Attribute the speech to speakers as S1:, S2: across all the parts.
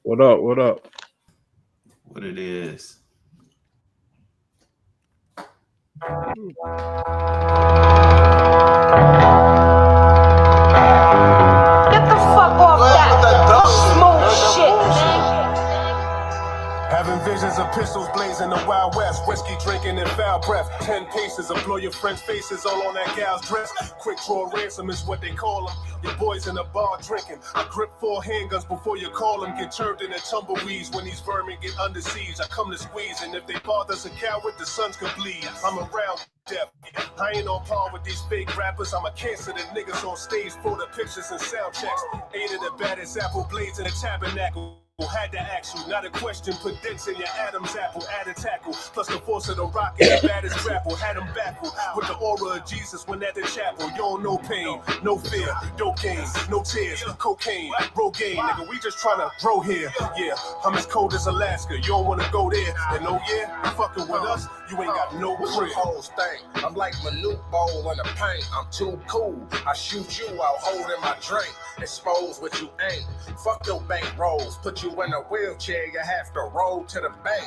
S1: What up? What up?
S2: What it is?
S3: Get the fuck off that smooth shit, man.
S4: Having visions of pistols blazing the Wild West, whiskey drinking and foul breath. 10 cases of blow your friends' faces all on that gal's dress. Quick draw ransom is what they call them. Your boys in the bar drinking. I grip 4 handguns before you call them. Get turned into tumbleweeds when these vermin get under siege. I come to squeeze, and if they father's a coward, the sons could bleed. I'm around death. I ain't on par with these fake rappers. I'm a cancer that niggas on stage photo pictures and sound checks. 8 of the baddest apple blades in the tabernacle. Had to ask you, not a question. Put dents in your Adam's apple, add a tackle. Plus the force of the rock and the baddest grapple. Had him baffled with the aura of Jesus when at the chapel. You don't know pain, no fear, dope game, no tears, cocaine, Rogaine. Nigga, we just tryna grow here. Yeah, I'm as cold as Alaska. You don't wanna go there. And oh yeah, you fucking with us, you ain't got no crib.
S5: Hoes thing. I'm like Manute Bowl in the paint. I'm too cool. I shoot you out holding my drink. Expose what you ain't. Fuck your bank rolls. Put you in a wheelchair, you have to roll to the bank.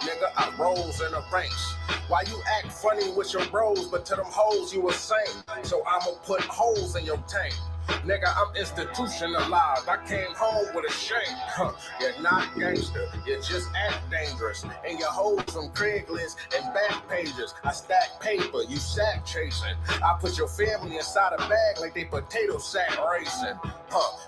S5: Nigga, I rolls in the ranks. Why you act funny with your bros, but to them hoes you a saint? So I'ma put holes in your tank. Nigga, I'm institutionalized. I came home with a shank. You're not gangster, you just act dangerous. And you hold from Craigslist and back pages. I stack paper, you sack chasing. I put your family inside a bag like they potato sack racing.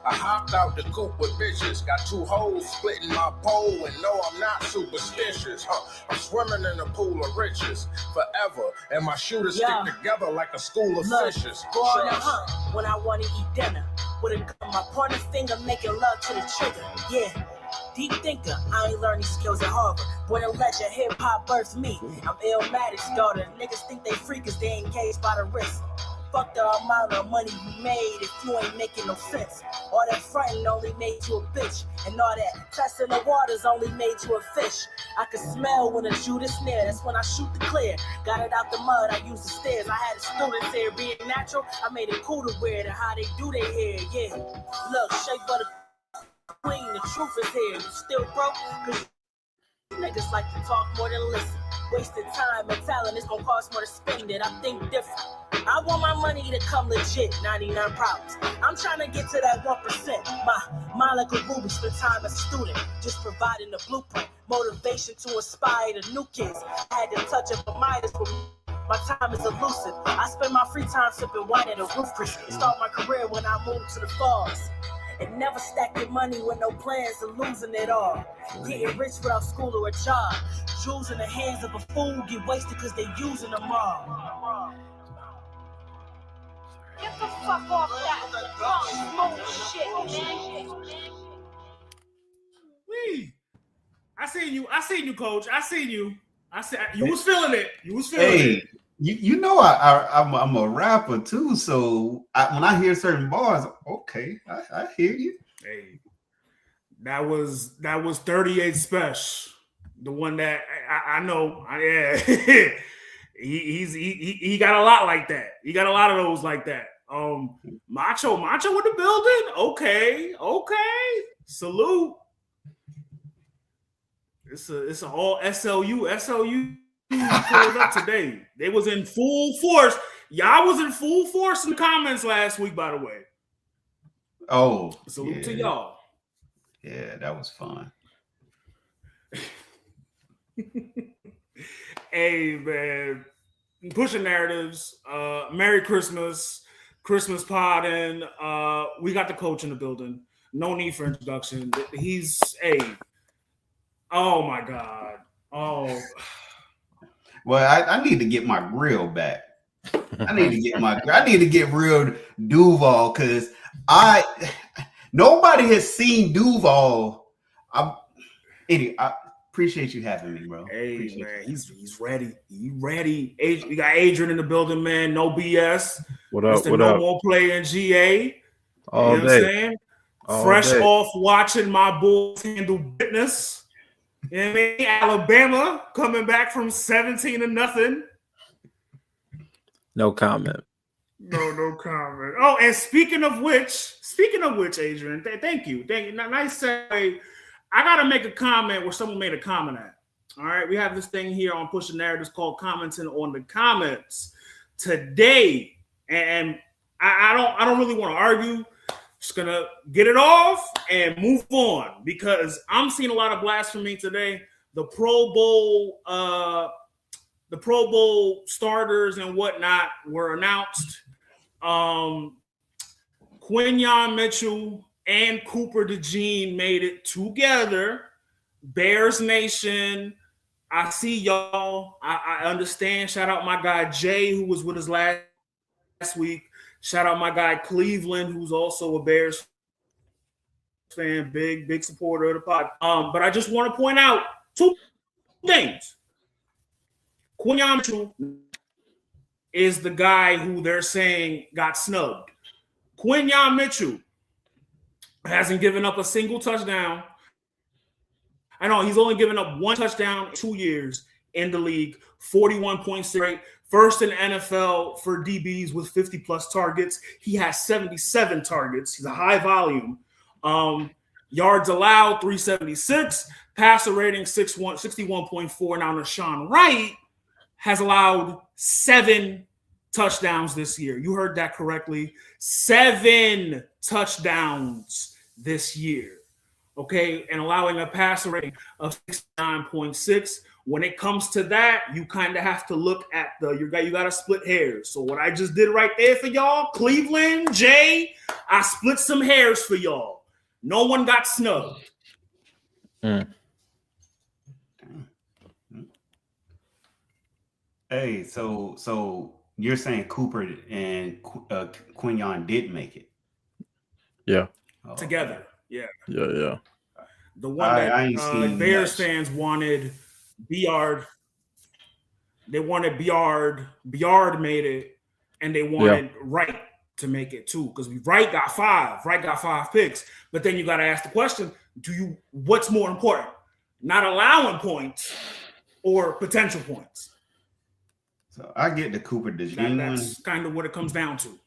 S5: I hopped out the coop with bitches. Got 2 hoes splitting my pole, and no, I'm not superstitious. I'm swimming in a pool of riches forever, and my shooters stick together like a school of fishes.
S6: Go on the hunt when I want to eat dinner. With a gun, my pointer finger making love to the trigger. Yeah, deep thinker. I ain't learned these skills at Harvard. Born a legend, hip hop birthed me. I'm Illmatic's daughter. Niggas think they free cause they engaged by the wrist. Fuck the amount of money you made if you ain't making no sense. All that frontin' only made you a bitch. And all that testing the waters only made you a fish. I can smell when a Judas near. That's when I shoot the clear. Got it out the mud, I used the stairs. I had a student there being natural. I made it cool to wear it and how they do their hair, yeah. Look, shape of the queen, the truth is here. You still broke? Cause niggas like to talk more than listen. Wasting time and talent, it's gonna cost more to spend it. I think different. I want my money to come legit, 99 problems. I'm trying to get to that 1%. My like a Ruby, spent time as a student, just providing the blueprint. Motivation to inspire the new kids. I had to touch up a Midas for me. My time is elusive. I spend my free time sipping wine at a roof Chris. Start my career when I moved to the falls. And never stack your money with no plans of losing it all. Getting rich without school or a job. Jewels in the hands of a fool get wasted cause they using them all.
S3: Get the fuck off that smooth shit, man.
S7: I seen you, coach. I seen you. You was feeling it. It.
S2: You know I'm a rapper too, so when I hear certain bars, okay, I hear you.
S7: Hey, that was 38 Special, the one that I know. Yeah, he got a lot like that. He got a lot of those like that. Macho in the building. Okay, salute. It's an all SLU. Pulled up today. They was in full force. Y'all was in full force in the comments last week, by the way.
S2: Oh,
S7: salute to y'all.
S2: Yeah, that was fun.
S7: Hey man, pushing narratives. Merry Christmas pod, and we got the coach in the building. No need for introduction. He's oh my god. Oh.
S2: Well, I need to get my grill back. I need to get real Duval because nobody has seen Duval. I appreciate you having me, bro.
S7: Hey man, he's ready. He ready. We got Adrian in the building, man. No BS.
S1: What up?
S7: Mr. No more play in GA.
S1: All
S7: you know
S1: day.
S7: What I'm saying? Fresh off watching my Bulls handle business. You know what I mean? Alabama coming back from 17-0.
S1: No comment.
S7: No comment. Oh, and speaking of which, Adrian, thank you. Nice segue. I gotta make a comment where someone made a comment at. All right, we have this thing here on Push the Narratives called commenting on the comments today, and I don't really want to argue. Just gonna get it off and move on because I'm seeing a lot of blasphemy today. The Pro Bowl starters and whatnot were announced. Quinyon Mitchell and Cooper DeJean made it together. Bears Nation. I see y'all. I understand. Shout out my guy Jay, who was with us last week. Shout out my guy Cleveland, who's also a Bears fan, big supporter of the pod. But I just want to point out two things. Quinyon Mitchell is the guy who they're saying got snubbed. Quinyon Mitchell hasn't given up a single touchdown. I know he's only given up one touchdown in 2 years in the league, 41.6 rate, first in NFL for DBs with 50-plus targets. He has 77 targets. He's a high volume. Yards allowed, 376. Passer rating, 61.4. Now, Nashawn Wright has allowed 7 touchdowns this year. You heard that correctly. 7 touchdowns this year. Okay, and allowing a passer rating of 69.6. When it comes to that, you kind of have to look at you got to split hairs. So what I just did right there for y'all, Cleveland, Jay, I split some hairs for y'all. No one got snubbed.
S2: Hey, so you're saying Cooper and Quinyon did make it?
S1: Yeah.
S7: Together. Yeah.
S1: Yeah.
S7: The one that Bears fans wanted, Biard. They wanted Biard. Biard made it, and they wanted Wright to make it too. Because Wright got 5. Wright got 5 picks. But then you got to ask the question: what's more important? Not allowing points or potential points?
S2: So I get the Cooper DeJean one.
S7: That's kind of what it comes down to.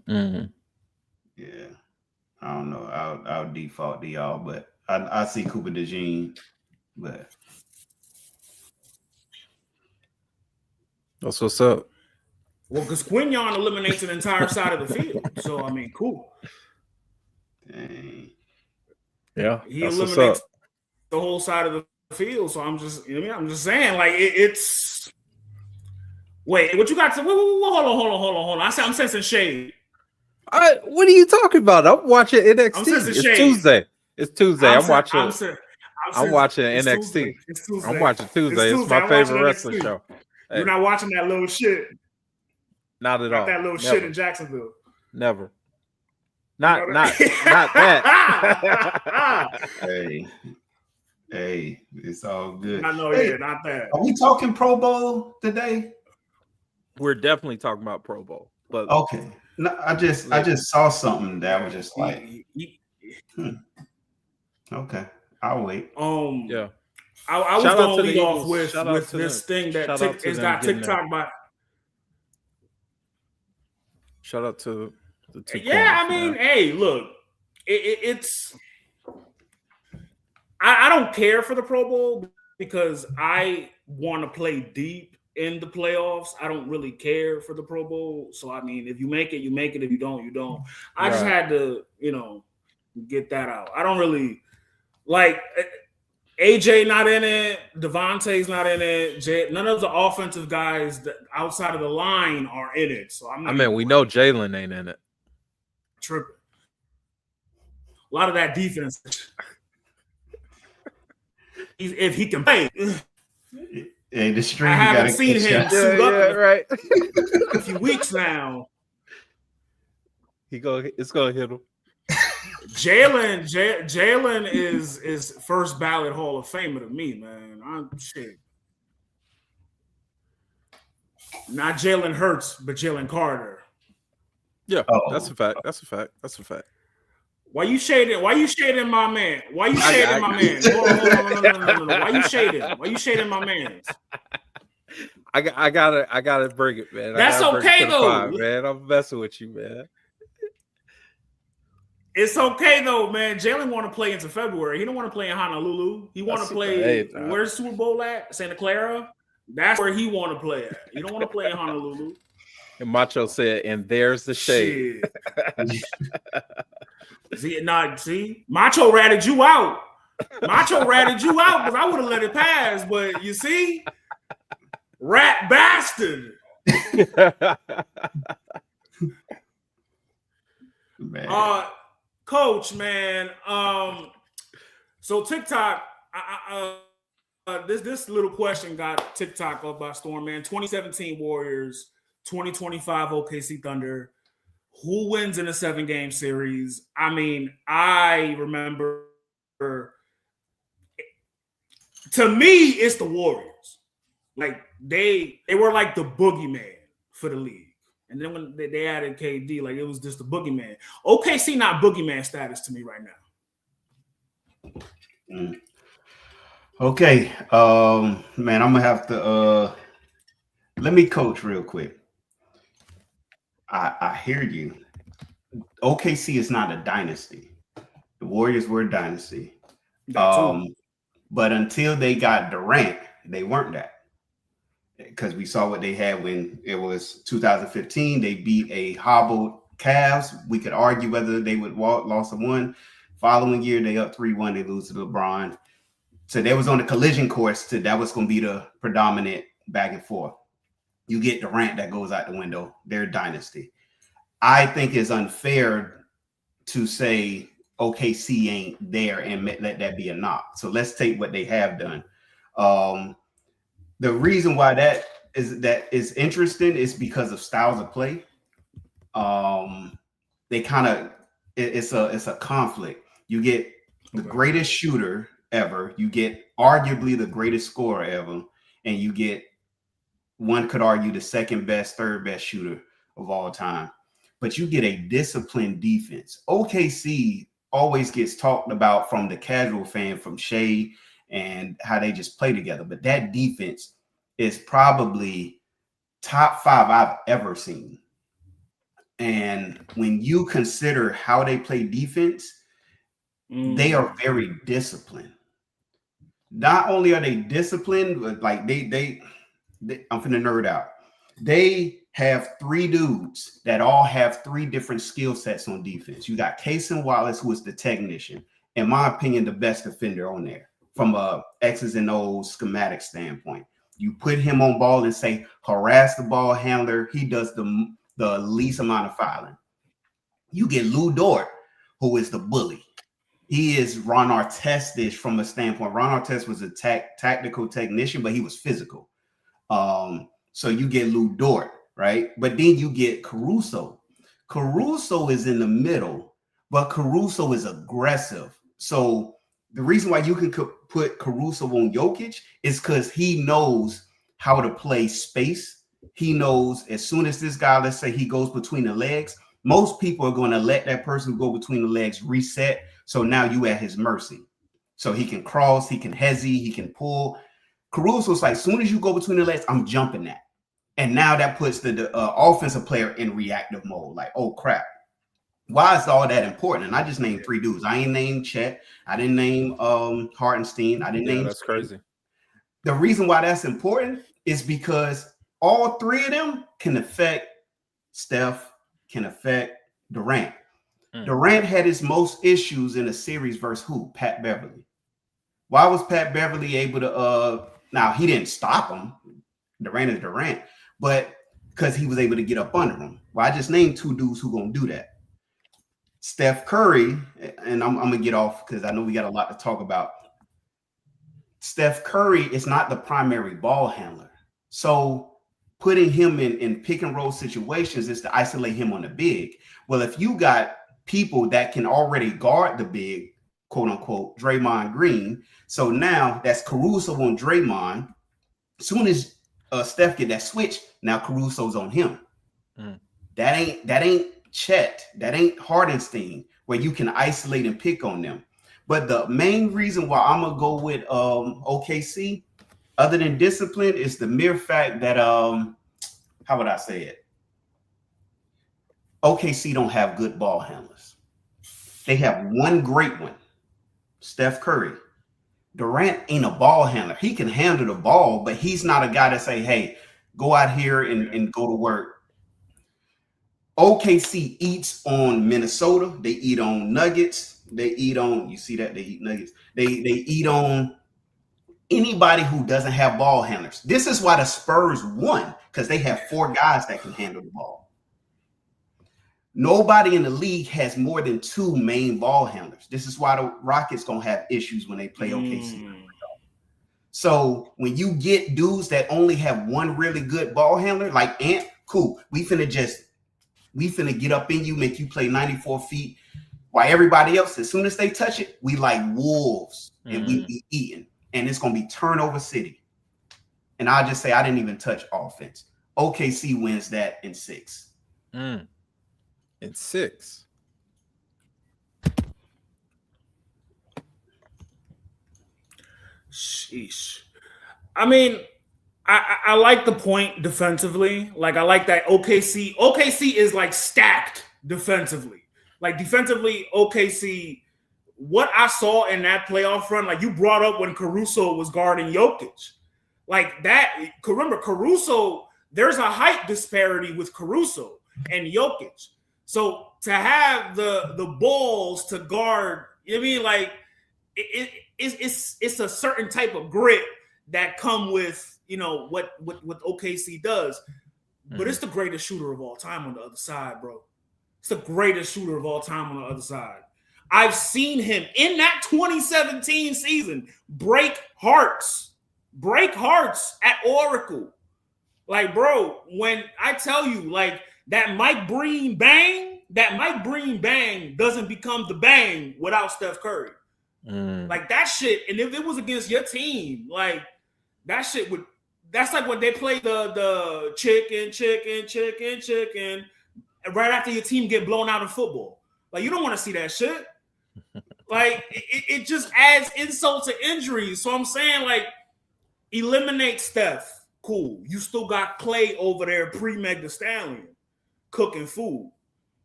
S1: Mm-hmm.
S2: Yeah. I don't know. I'll default to y'all, but I see Cooper DeJean, but
S1: that's what's up.
S7: Well, because Quinyon eliminates an entire side of the field, so I mean, cool.
S2: Dang.
S1: Yeah,
S7: he eliminates the whole side of the field. So I'm just saying, like it's. Wait, what you got to? Hold on. I'm sensing shade.
S1: What are you talking about? I'm watching NXT. It's Tuesday. I'm watching NXT. I'm watching Tuesday. It's my favorite wrestling show.
S7: Hey. You're not watching that little shit.
S1: Not at all.
S7: That little shit in Jacksonville.
S1: Never. Not that.
S2: Hey, it's all good.
S7: I know, yeah, not that.
S2: Are we talking Pro Bowl today?
S1: We're definitely talking about Pro Bowl. But
S2: okay. No, I just saw something that was just like, okay, I'll wait.
S1: Yeah.
S7: I was going to lead off with this thing that has got TikTok by.
S1: Shout out to the two.
S7: Yeah, I mean, hey, look, it's. I don't care for the Pro Bowl because I want to play deep in the playoffs. I don't really care for the Pro Bowl. So, I mean, if you make it, you make it. If you don't, you don't. I just had to, get that out. I don't really like AJ not in it. Devontae's not in it. None of the offensive guys that outside of the line are in it. So I'm not.
S1: We know Jalen ain't in it.
S7: Tripping. A lot of that defense. If he can play.
S2: Hey, the string.
S7: I haven't seen him suit up
S1: right.
S7: a few weeks now.
S1: It's gonna hit him.
S7: Jalen is first ballot Hall of Famer to me, man. I'm shit. Not Jalen Hurts, but Jalen Carter.
S1: Yeah, that's a fact. Why you shading my man? No. Why you shading? Why you shading my man? I gotta bring it, man.
S7: That's okay though,
S1: man. I'm messing with you, man.
S7: It's okay though, man. Jalen want to play into February. He don't want to play in Honolulu. He want to play. Where's Super Bowl at? Santa Clara. That's where he want to play at. He don't want to play in Honolulu.
S8: And Macho said, "And there's the shade."
S7: See, Macho ratted you out. Macho ratted you out because I would have let it pass. But you see, rat bastard.
S2: Man.
S7: Coach, man. So TikTok, this little question got TikTok up by storm, man. 2017 Warriors, 2025 OKC Thunder. Who wins in a 7-game series? I mean, I remember. To me, it's the Warriors. Like they were like the boogeyman for the league. And then when they added KD, like it was just the boogeyman. OKC not boogeyman status to me right now.
S2: Okay, man, I'm gonna have to let me coach real quick. I hear you. OKC is not a dynasty. The Warriors were a dynasty. But until they got Durant, they weren't that. Because we saw what they had when it was 2015. They beat a hobbled Cavs. We could argue whether they would lost a one. Following year, they up 3-1. They lose to LeBron. So they was on the collision course to that was going to be the predominant back and forth. You get Durant, that goes out the window. They're a dynasty. I think it's unfair to say OKC ain't there and let that be a knock. So let's take what they have done. The reason why that is interesting is because of styles of play. They kind of it's a conflict. You get the greatest shooter ever, you get arguably the greatest scorer ever, and you get, one could argue, the second best, third best shooter of all time. But you get a disciplined defense. OKC always gets talked about from the casual fan, from Shea and how they just play together. But that defense is probably top 5 I've ever seen. And when you consider how they play defense, they are very disciplined. Not only are they disciplined, but like they I'm finna nerd out. They have 3 dudes that all have 3 different skill sets on defense. You got Cason Wallace, who is the technician. In my opinion, the best defender on there from a X's and O's schematic standpoint. You put him on ball and say, harass the ball handler. He does the least amount of fouling. You get Lou Dort, who is the bully. He is Ron Artest-ish from a standpoint. Ron Artest was a tactical technician, but he was physical. So you get Lou Dort, right? But then you get Caruso. Caruso is in the middle, but Caruso is aggressive. So the reason why you can put Caruso on Jokic is because he knows how to play space. He knows as soon as this guy, let's say he goes between the legs, most people are going to let that person go between the legs reset. So now you at his mercy. So he can cross, he can hezzy, he can pull. Caruso's like, as soon as you go between the legs, I'm jumping that. And now that puts the offensive player in reactive mode. Like, oh, crap. Why is all that important? And I just named 3 dudes. I ain't named Chet. I didn't name Hartenstein. I didn't name.
S8: That's crazy.
S2: The reason why that's important is because all 3 of them can affect Steph, can affect Durant. Durant had his most issues in a series versus who? Pat Beverly. Why was Pat Beverly able to now he didn't stop him. Durant is Durant, but because he was able to get up under him. Well, I just named 2 dudes who gonna do that. Steph Curry, and I'm gonna get off because I know we got a lot to talk about. Steph Curry is not the primary ball handler. So putting him in pick and roll situations is to isolate him on the big. Well, if you got people that can already guard the big, quote unquote, Draymond Green. So now that's Caruso on Draymond. As soon as Steph get that switch, now Caruso's on him. That ain't Chet. That ain't Hardenstein, where you can isolate and pick on them. But the main reason why I'm gonna go with OKC, other than discipline, is the mere fact that how would I say it? OKC don't have good ball handlers. They have one great one, Steph Curry. Durant ain't a ball handler. He can handle the ball, but he's not a guy to say, hey, go out here and go to work. OKC eats on Minnesota. They eat on Nuggets. They eat on, you see that? They eat Nuggets. They eat on anybody who doesn't have ball handlers. This is why the Spurs won, because they have 4 guys that can handle the ball. Nobody in the league has more than 2 main ball handlers. This is why the Rockets gonna have issues when they play OKC. So when you get dudes that only have one really good ball handler, like Ant, cool. We finna get up in you, make you play 94 feet. While everybody else, as soon as they touch it, we like wolves and we be eating. And it's going to be turnover city. And I'll just say I didn't even touch offense. OKC wins that in 6.
S8: In 6.
S7: Sheesh. I mean, I like the point defensively. Like, I like that OKC is like stacked defensively. Like, defensively, OKC, what I saw in that playoff run, like you brought up when Caruso was guarding Jokic. Like that, remember, Caruso, there's a height disparity with Caruso and Jokic. So to have the balls to guard, you know what I mean? Like, it's a certain type of grit that come with, you know, what OKC does. But it's the greatest shooter of all time on the other side, bro. It's the greatest shooter of all time on the other side. I've seen him in that 2017 season break hearts at Oracle. Like, bro, when I tell you, like, that Mike Breen bang doesn't become the bang without Steph Curry. Like, that shit, and if it was against your team, like, that shit would, that's like when they play the chicken right after your team get blown out in football. Like, you don't want to see that shit. Like, it just adds insult to injury. So I'm saying, like, eliminate Steph. Cool. You still got Clay over there, pre-Meg Thee Stallion, cooking food.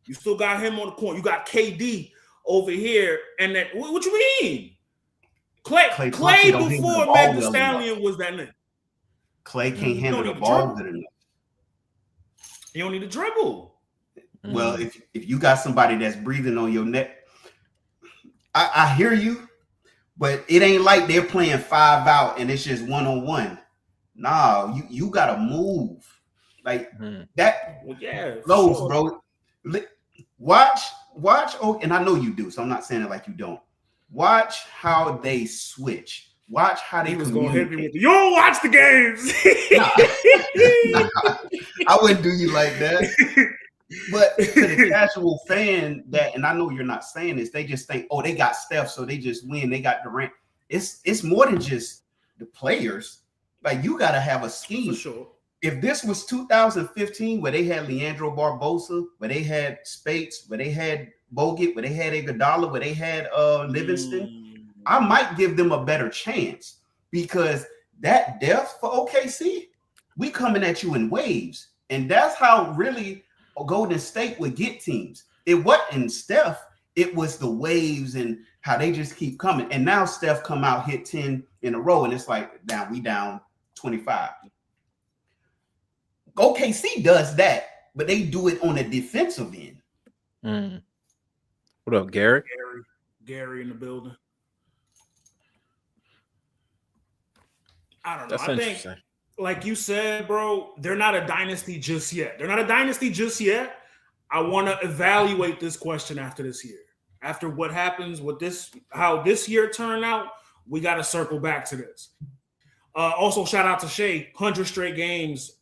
S7: You still got him on the corner. You got KD over here. And then, what you mean? Clay before Meg Thee Stallion was that nigga.
S2: Clay can't handle the ball good enough.
S7: You don't need to dribble.
S2: Well, if you got somebody that's breathing on your neck, I hear you, but it ain't like they're playing 5 out and it's just 1-on-1. Nah, you gotta move like that.
S7: Well, yeah,
S2: those sure. Bro. Watch. Oh, and I know you do, so I'm not saying it like you don't. Watch how they switch. Watch how they
S7: was going to hit me with you don't watch the games.
S2: Nah, I wouldn't do you like that. But to the casual fan that, and I know you're not saying this, they just think, oh, they got Steph, so they just win. They got Durant. It's more than just the players. Like, you got to have a scheme.
S7: For sure.
S2: If this was 2015, where they had Leandro Barbosa, where they had Spates, where they had Bogut, where they had Iguodala, where they had Livingston, I might give them a better chance, because that depth for OKC, we coming at you in waves. And that's how really Golden State would get teams. It wasn't Steph, it was the waves and how they just keep coming. And now Steph come out, hit 10 in a row, and it's like, we down 25. OKC does that, but they do it on a defensive end.
S8: What up, Gary?
S7: Gary in the building. I don't know.
S8: That's
S7: I think, like you said, bro, they're not a dynasty just yet. I want to evaluate this question after this year. After what happens with this, how this year turned out, we got to circle back to this. Also, shout out to Shea, 100 straight games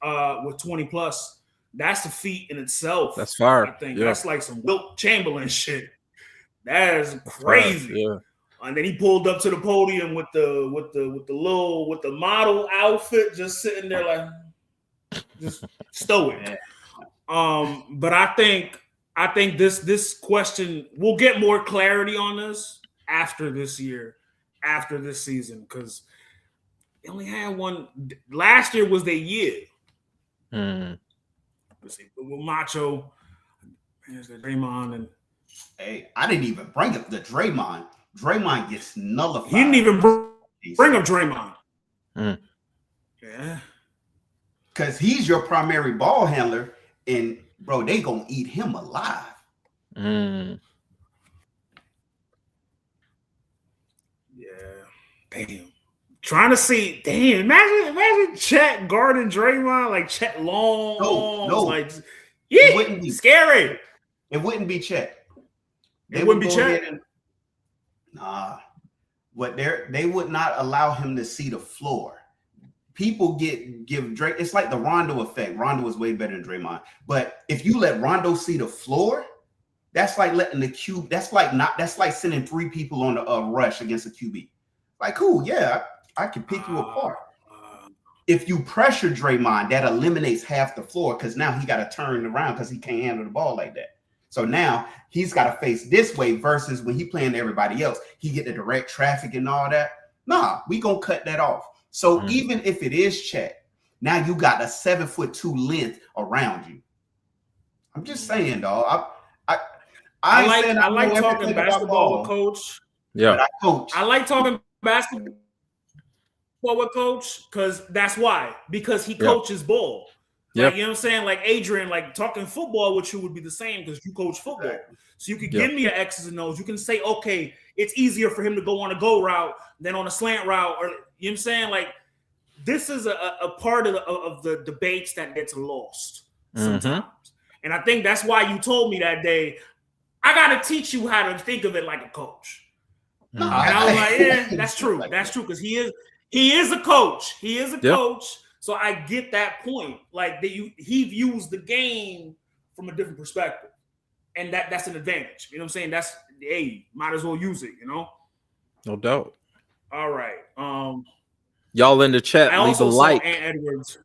S7: with 20 plus. That's a feat in itself.
S8: That's fire.
S7: I think that's like some Wilt Chamberlain shit. That is crazy.
S8: Yeah.
S7: And then he pulled up to the podium with the model outfit, just sitting there like just stoic. But I think this question, we'll get more clarity on this after this year, after this season, because they only had one. Last year was their year. Let's see, with Macho, there's the Draymond, and
S2: Hey, I didn't even bring up the Draymond. Draymond gets nullified.
S7: He didn't even bring up Draymond. Yeah.
S2: Because he's your primary ball handler, and bro, they gonna eat him alive.
S7: Yeah. Damn. Trying to see. Damn. Imagine Chet guarding Draymond, like Chet long.
S2: No.
S7: Like, yeah, it wouldn't be scary.
S2: It wouldn't be Chet.
S7: It wouldn't be Chet.
S2: Nah. What they would not allow him to see the floor. People give Drake. It's like the Rondo effect. Rondo is way better than Draymond. But if you let Rondo see the floor, that's like letting the cube. That's like sending 3 people on a rush against a QB. Like, cool, yeah, I can pick you apart. If you pressure Draymond, that eliminates half the floor because now he got to turn around because he can't handle the ball like that. So now he's got to face this way versus when he playing everybody else, he get the direct traffic and all that. Nah, we gonna cut that off. So even if it is Chet, now you got a 7'2" length around you. I'm just saying, dog.
S7: I like talking basketball with Coach.
S8: Yeah,
S7: I like talking basketball with Coach because that's why. Because he coaches ball. Like, you know what I'm saying? Like Adrian, like talking football with you would be the same because you coach football. Exactly. So you can give me your X's and O's. You can say, okay, it's easier for him to go on a go route than on a slant route. Or you know what I'm saying? Like this is a part of the debates that gets lost sometimes. And I think that's why you told me that day, I got to teach you how to think of it like a coach. And I was like, yeah, that's true. That's true because he is a coach. He is a coach. So I get that point. Like he views the game from a different perspective. And that's an advantage. You know what I'm saying? That's, hey, might as well use it, you know?
S8: No doubt.
S7: All right.
S8: Y'all in the chat, leave a like.
S7: Edwards.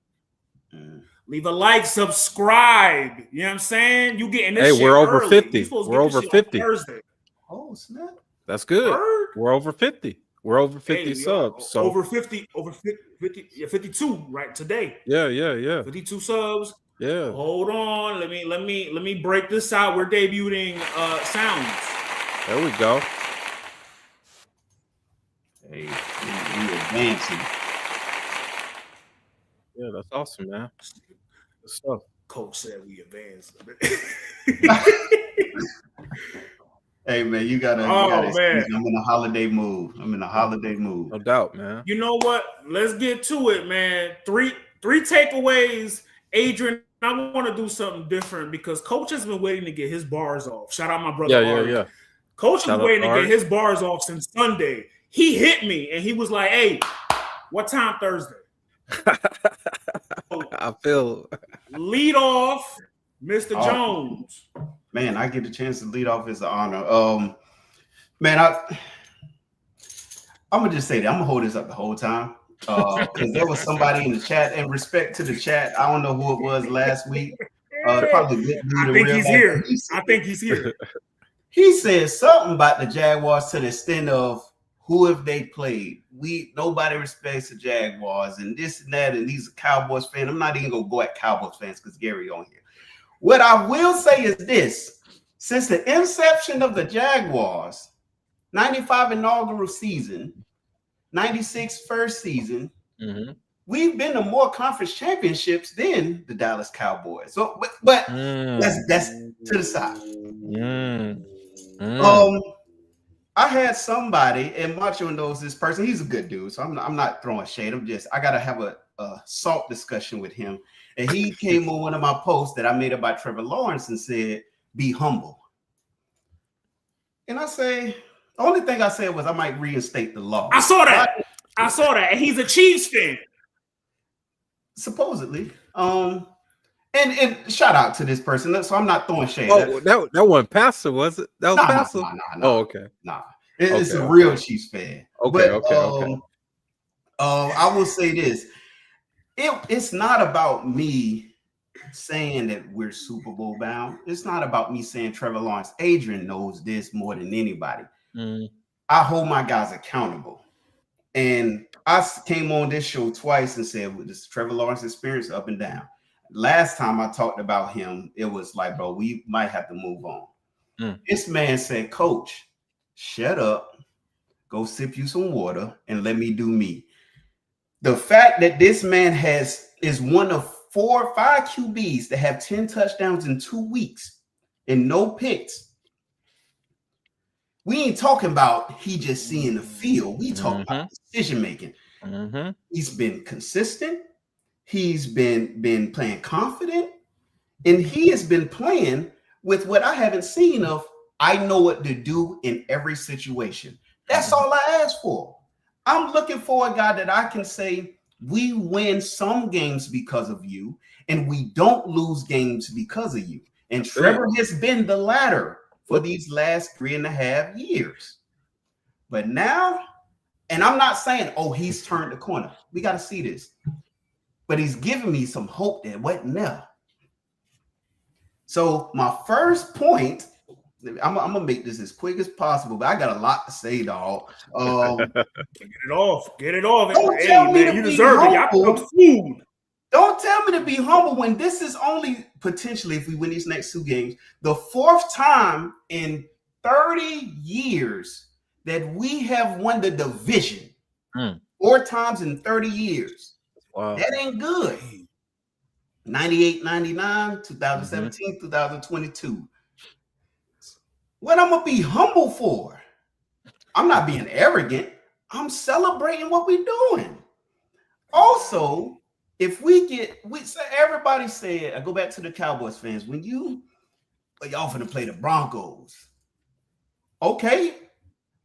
S7: Leave a like, subscribe. You know what I'm saying? You getting this shit
S8: we're over
S7: early.
S8: 50. We're over 50.
S2: Oh, snap.
S8: That's good. We're over 50. We're over 50 subs. So
S7: over 50, 52 right today.
S8: Yeah.
S7: 52 subs.
S8: Yeah.
S7: Hold on. Let me break this out. We're debuting sounds.
S8: There we go.
S2: Hey, we advancing.
S8: Yeah, that's awesome, man. Good stuff.
S7: Coach said we advanced.
S2: Hey man, you gotta. Man. I'm in a holiday mood. No
S8: doubt, man.
S7: You know what? Let's get to it, man. Three takeaways. Adrian, I want to do something different because Coach has been waiting to get his bars off. Shout out my brother.
S8: Yeah.
S7: Coach is waiting to get his bars off since Sunday. He hit me and he was like, "Hey, what time Thursday?"
S8: I feel
S7: lead off, Mr. Jones.
S2: Man, I get the chance to lead off as an honor. Man, I'm gonna just say that I'm gonna hold this up the whole time because there was somebody in the chat. And respect to the chat, I don't know who it was last week. Probably good dude.
S7: I think he's here. I think he's here.
S2: He said something about the Jaguars to the extent of who have they played? Nobody respects the Jaguars and this and that, and these are Cowboys fans. I'm not even gonna go at Cowboys fans because Gary on here. What I will say is this: since the inception of the Jaguars, 95 inaugural season, 96 first season, we've been to more conference championships than the Dallas Cowboys. So, but that's to the side. I had somebody, and Macho knows this person. He's a good dude, so I'm not throwing shade. I gotta have a salt discussion with him. And he came on one of my posts that I made about Trevor Lawrence and said, "Be humble." And I say, the only thing I said was I might reinstate the law.
S7: I saw that. And he's a Chiefs fan.
S2: Supposedly. And shout out to this person. So I'm not throwing shade.
S8: Oh, that wasn't Pastor, was it? That was Pastor?
S2: Nah.
S8: Oh, okay.
S2: Nah. It's a real Chiefs fan.
S8: Okay.
S2: I will say this. It's not about me saying that we're Super Bowl bound. It's not about me saying Trevor Lawrence. Adrian knows this more than anybody. I hold my guys accountable. And I came on this show twice and said, with this Trevor Lawrence experience up and down. Last time I talked about him, it was like, bro, we might have to move on. This man said, "Coach, shut up, go sip you some water, and let me do me." The fact that this man is one of 4 or 5 QBs that have 10 touchdowns in 2 weeks and no picks. We ain't talking about he just seeing the field. We talking about decision making. He's been consistent. He's been playing confident, and he has been playing with what I haven't seen of. I know what to do in every situation. That's all I ask for. I'm looking for a guy that I can say we win some games because of you, and we don't lose games because of you. And Trevor has been the latter for these last 3.5 years. But now, and I'm not saying, oh, he's turned the corner. We got to see this. But he's giving me some hope that wasn't there. So my first point, I'm gonna make this as quick as possible, but I got a lot to say, dog.
S7: Get it off. Get it off.
S2: Don't tell me
S7: man,
S2: to
S7: you
S2: be
S7: deserve it. Y'all
S2: humble.
S7: cook food.
S2: Don't tell me to be humble when this is only potentially, if we win these next 2 games, the 4th time in 30 years that we have won the division. 4 times in 30 years. Wow. That ain't good. 98, 99, 2017, 2022. What I'm going to be humble for? I'm not being arrogant. I'm celebrating what we're doing. Also, if everybody said, I go back to the Cowboys fans, when y'all finna play the Broncos. Okay,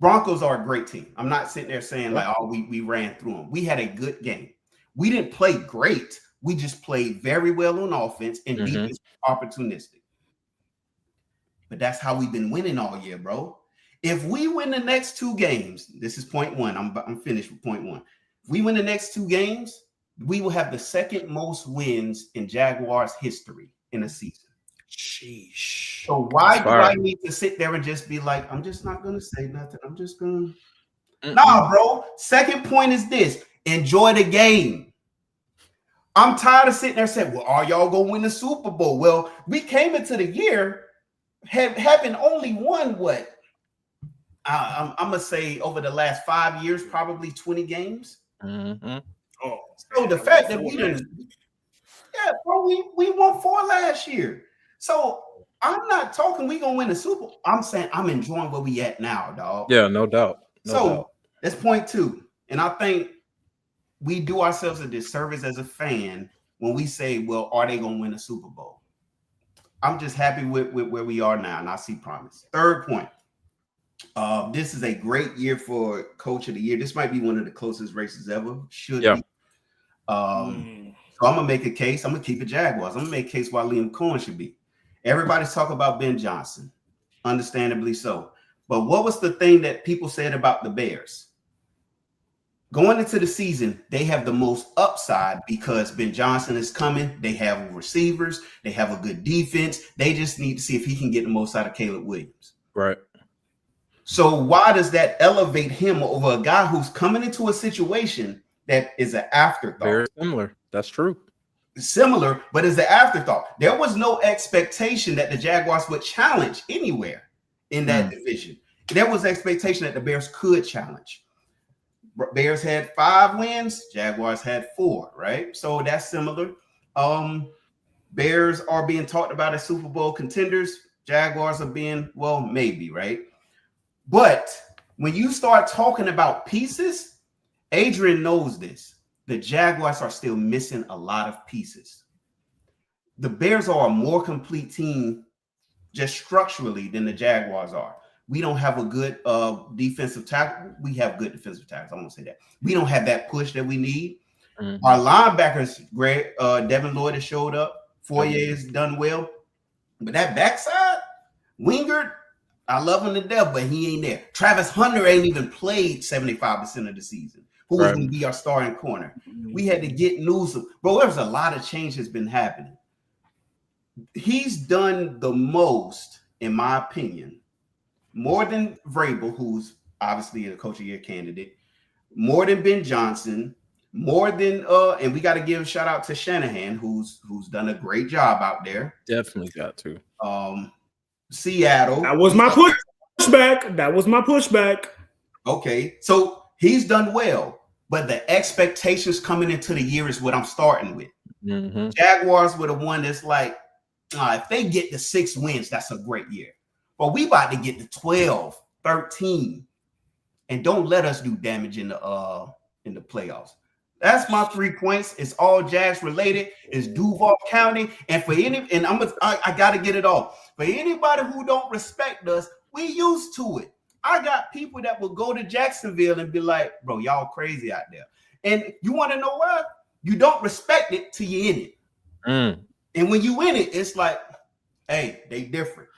S2: Broncos are a great team. I'm not sitting there saying like, oh, we ran through them. We had a good game. We didn't play great. We just played very well on offense and defense opportunistic. But that's how we've been winning all year, bro. If we win the next 2 games, this is point 1. I'm finished with point 1. If we win the next 2 games, we will have the 2nd most wins in Jaguars history in a season.
S7: Sheesh.
S2: So why do I need to sit there and just be like, I'm just not going to say nothing. I'm just going to. Nah, bro. Second point is this. Enjoy the game. I'm tired of sitting there saying, well, are y'all going to win the Super Bowl? Well, we came into the year having only won what? I'm going to say over the last 5 years, probably 20 games. Oh, so the fact that we didn't, bro, we won 4 last year. So I'm not talking we gonna win the Super Bowl. I'm saying I'm enjoying where we at now, dog.
S8: Yeah, no doubt.
S2: That's point 2. And I think we do ourselves a disservice as a fan when we say, well, are they gonna win a Super Bowl? I'm just happy with where we are now, and I see promise. Third point. This is a great year for Coach of the Year. This might be one of the closest races ever. Should be. So I'm gonna make a case. I'm gonna keep it Jaguars. I'm gonna make a case why Liam Cohen should be. Everybody's talking about Ben Johnson, understandably so. But what was the thing that people said about the Bears? Going into the season, they have the most upside because Ben Johnson is coming. They have receivers. They have a good defense. They just need to see if he can get the most out of Caleb Williams.
S8: Right.
S2: So why does that elevate him over a guy who's coming into a situation that is an afterthought?
S8: Very similar. That's true.
S2: Similar, but is an afterthought. There was no expectation that the Jaguars would challenge anywhere in that division. There was expectation that the Bears could challenge. Bears had 5 wins. Jaguars had 4, right? So that's similar. Bears are being talked about as Super Bowl contenders. Jaguars are being, well, maybe, right? But when you start talking about pieces, Adrian knows this. The Jaguars are still missing a lot of pieces. The Bears are a more complete team just structurally than the Jaguars are. We don't have a good defensive tackle. We have good defensive tackles. I won't say that. We don't have that push that we need. Our linebackers, Devin Lloyd has showed up. Foye has done well. But that backside, Wingard, I love him to death, but he ain't there. Travis Hunter ain't even played 75% of the season. Who was going to be our starting corner? We had to get Newsom. Bro, there's a lot of change that's been happening. He's done the most, in my opinion, more than Vrabel, who's obviously a Coach of the Year candidate, more than Ben Johnson, more than and we got to give a shout out to Shanahan, who's done a great job out there.
S8: Definitely got to.
S2: Seattle.
S7: That was my pushback. That was my pushback.
S2: Okay, so he's done well, but the expectations coming into the year is what I'm starting with.
S8: Mm-hmm.
S2: Jaguars were the one that's like, if they get the 6 wins, that's a great year. But we about to get to 12, 13, and don't let us do damage in the playoffs. That's my 3 points. It's all Jags related. It's Duval County, and I gotta get it off. For anybody who don't respect us, we used to it. I got people that will go to Jacksonville and be like, bro, y'all crazy out there. And you want to know why? You don't respect it till you're in it. And when you in it, it's like, hey, they different.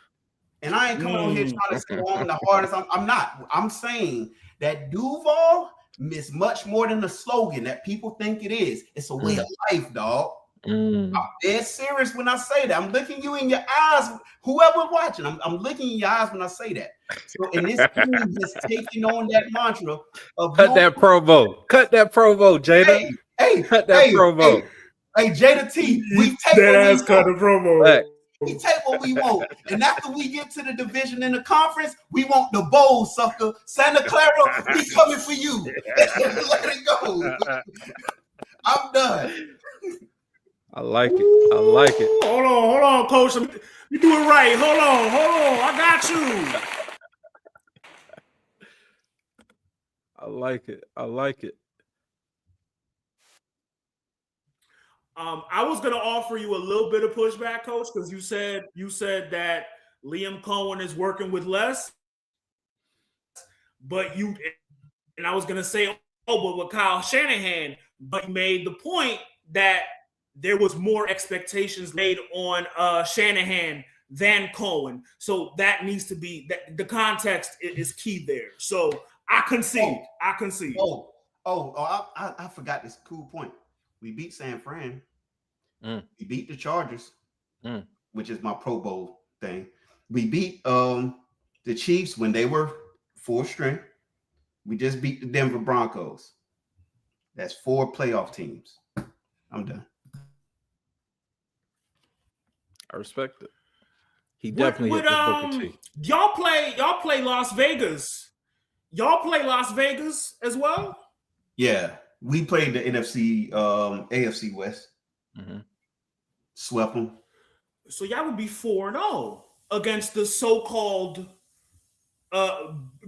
S2: And I ain't coming on here trying to say I'm the hardest. I'm not. I'm saying that Duval is much more than a slogan that people think it is. It's a way of life, dog. I'm dead serious when I say that. I'm looking you in your eyes. Whoever watching, I'm looking in your eyes when I say that. So, and this team is taking on that mantra of
S8: cut that promo, Jada.
S2: Hey,
S8: cut that promo.
S2: Hey, Jada T, we take
S7: that ass cut the promo.
S2: We take what we want, and after we get to the division in the conference, we want the bowl, sucker. Santa Clara, we coming for you. Let it go. I'm done.
S8: I like it.
S7: Hold on, coach. You do it right. Hold on. I got you.
S8: I like it.
S7: I was gonna offer you a little bit of pushback, coach, because you said that Liam Cohen is working with less, and I was gonna say, but with Kyle Shanahan, but you made the point that there was more expectations made on Shanahan than Cohen, so that needs to be that the context is key there. So I concede.
S2: I forgot this cool point. We beat San Fran. We beat the Chargers, which is my Pro Bowl thing. We beat the Chiefs when they were full strength. We just beat the Denver Broncos. That's 4 playoff teams. I'm done.
S8: I respect it. He definitely hit the Booker T.
S7: Y'all play Las Vegas. Y'all play Las Vegas as well?
S2: Yeah. We played the AFC West. Swept them.
S7: So y'all would be 4-0 against the so-called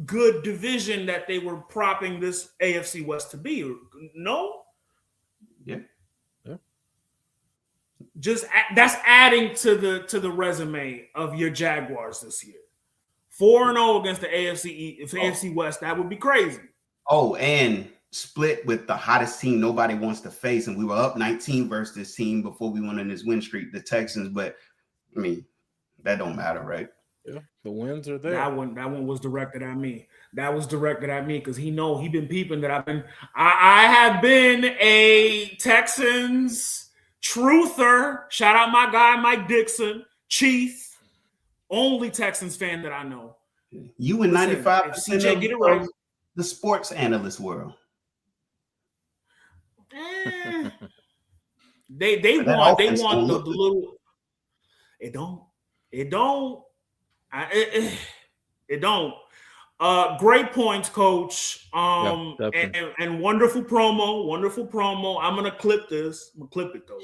S7: good division that they were propping this AFC West to be. No?
S2: Yeah.
S7: Just that's adding to the resume of your Jaguars this year. 4-0 against the AFC West. That would be crazy.
S2: Oh, and split with the hottest team nobody wants to face, and we were up 19 versus this team before we went on this win streak, the Texans. But I mean, that don't matter, right?
S8: Yeah, the wins are there.
S7: That one was directed at me. That was directed at me because he been peeping that I have been a Texans truther. Shout out my guy Mike Dixon, Chief, only Texans fan that I know.
S2: You and 95%
S7: CJ
S2: of
S7: get it right.
S2: The sports analyst world.
S7: They want the little. It don't. Great points, Coach. And wonderful promo. I'm gonna clip this. I'm gonna clip it though.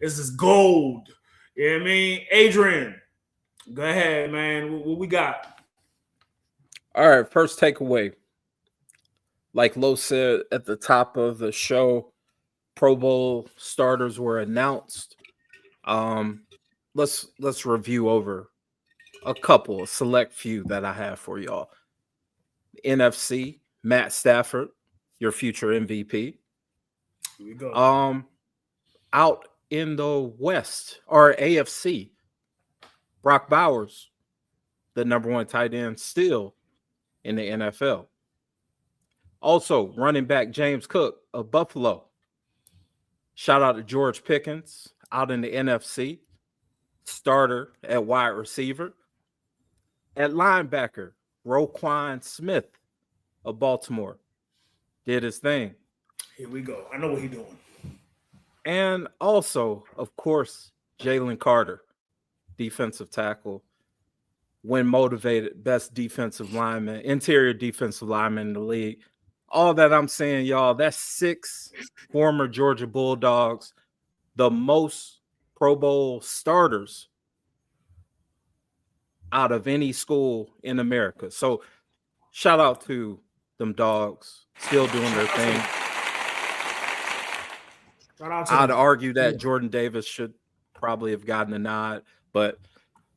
S7: This is gold. You know what I mean? Adrian, go ahead, man. What we got?
S8: All right, first takeaway. Like Lo said at the top of the show, Pro Bowl starters were announced. Let's review over a select few that I have for y'all. NFC, Matt Stafford, your future MVP.
S7: Here we go.
S8: Out in the West or AFC, Brock Bowers, the number 1 tight end still in the NFL. Also, running back James Cook of Buffalo. Shout out to George Pickens out in the NFC. Starter at wide receiver. At linebacker, Roquan Smith of Baltimore. Did his thing.
S7: Here we go. I know what he's doing.
S8: And also, of course, Jalen Carter, defensive tackle when motivated, best defensive lineman, interior defensive lineman in the league. All that I'm saying, y'all, that's 6 former Georgia Bulldogs, the most Pro Bowl starters out of any school in America. So shout out to them dogs, still doing their thing. I'd argue that Jordan Davis should probably have gotten a nod, but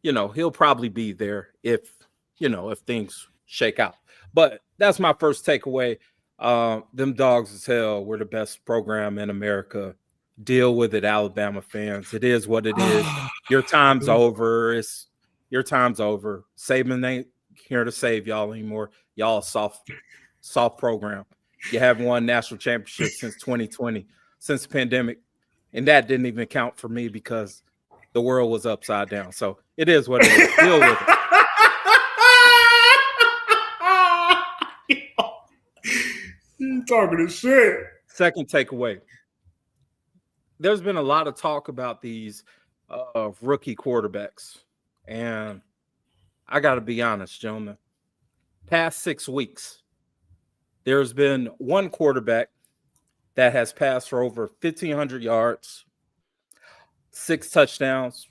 S8: he'll probably be there if things shake out. But that's my first takeaway. Them dogs as hell. We're the best program in America. Deal with it, Alabama fans. It is what it is. Your time's over. Your time's over. Saban ain't here to save y'all anymore. Y'all soft program. You haven't won national championship since 2020, since the pandemic. And that didn't even count for me because the world was upside down. So it is what it is. Deal with it.
S7: You talking to shit.
S8: Second takeaway. There's been a lot of talk about these rookie quarterbacks. And I got to be honest, gentlemen. Past 6 weeks, there's been one quarterback that has passed for over 1,500 yards, 6 touchdowns,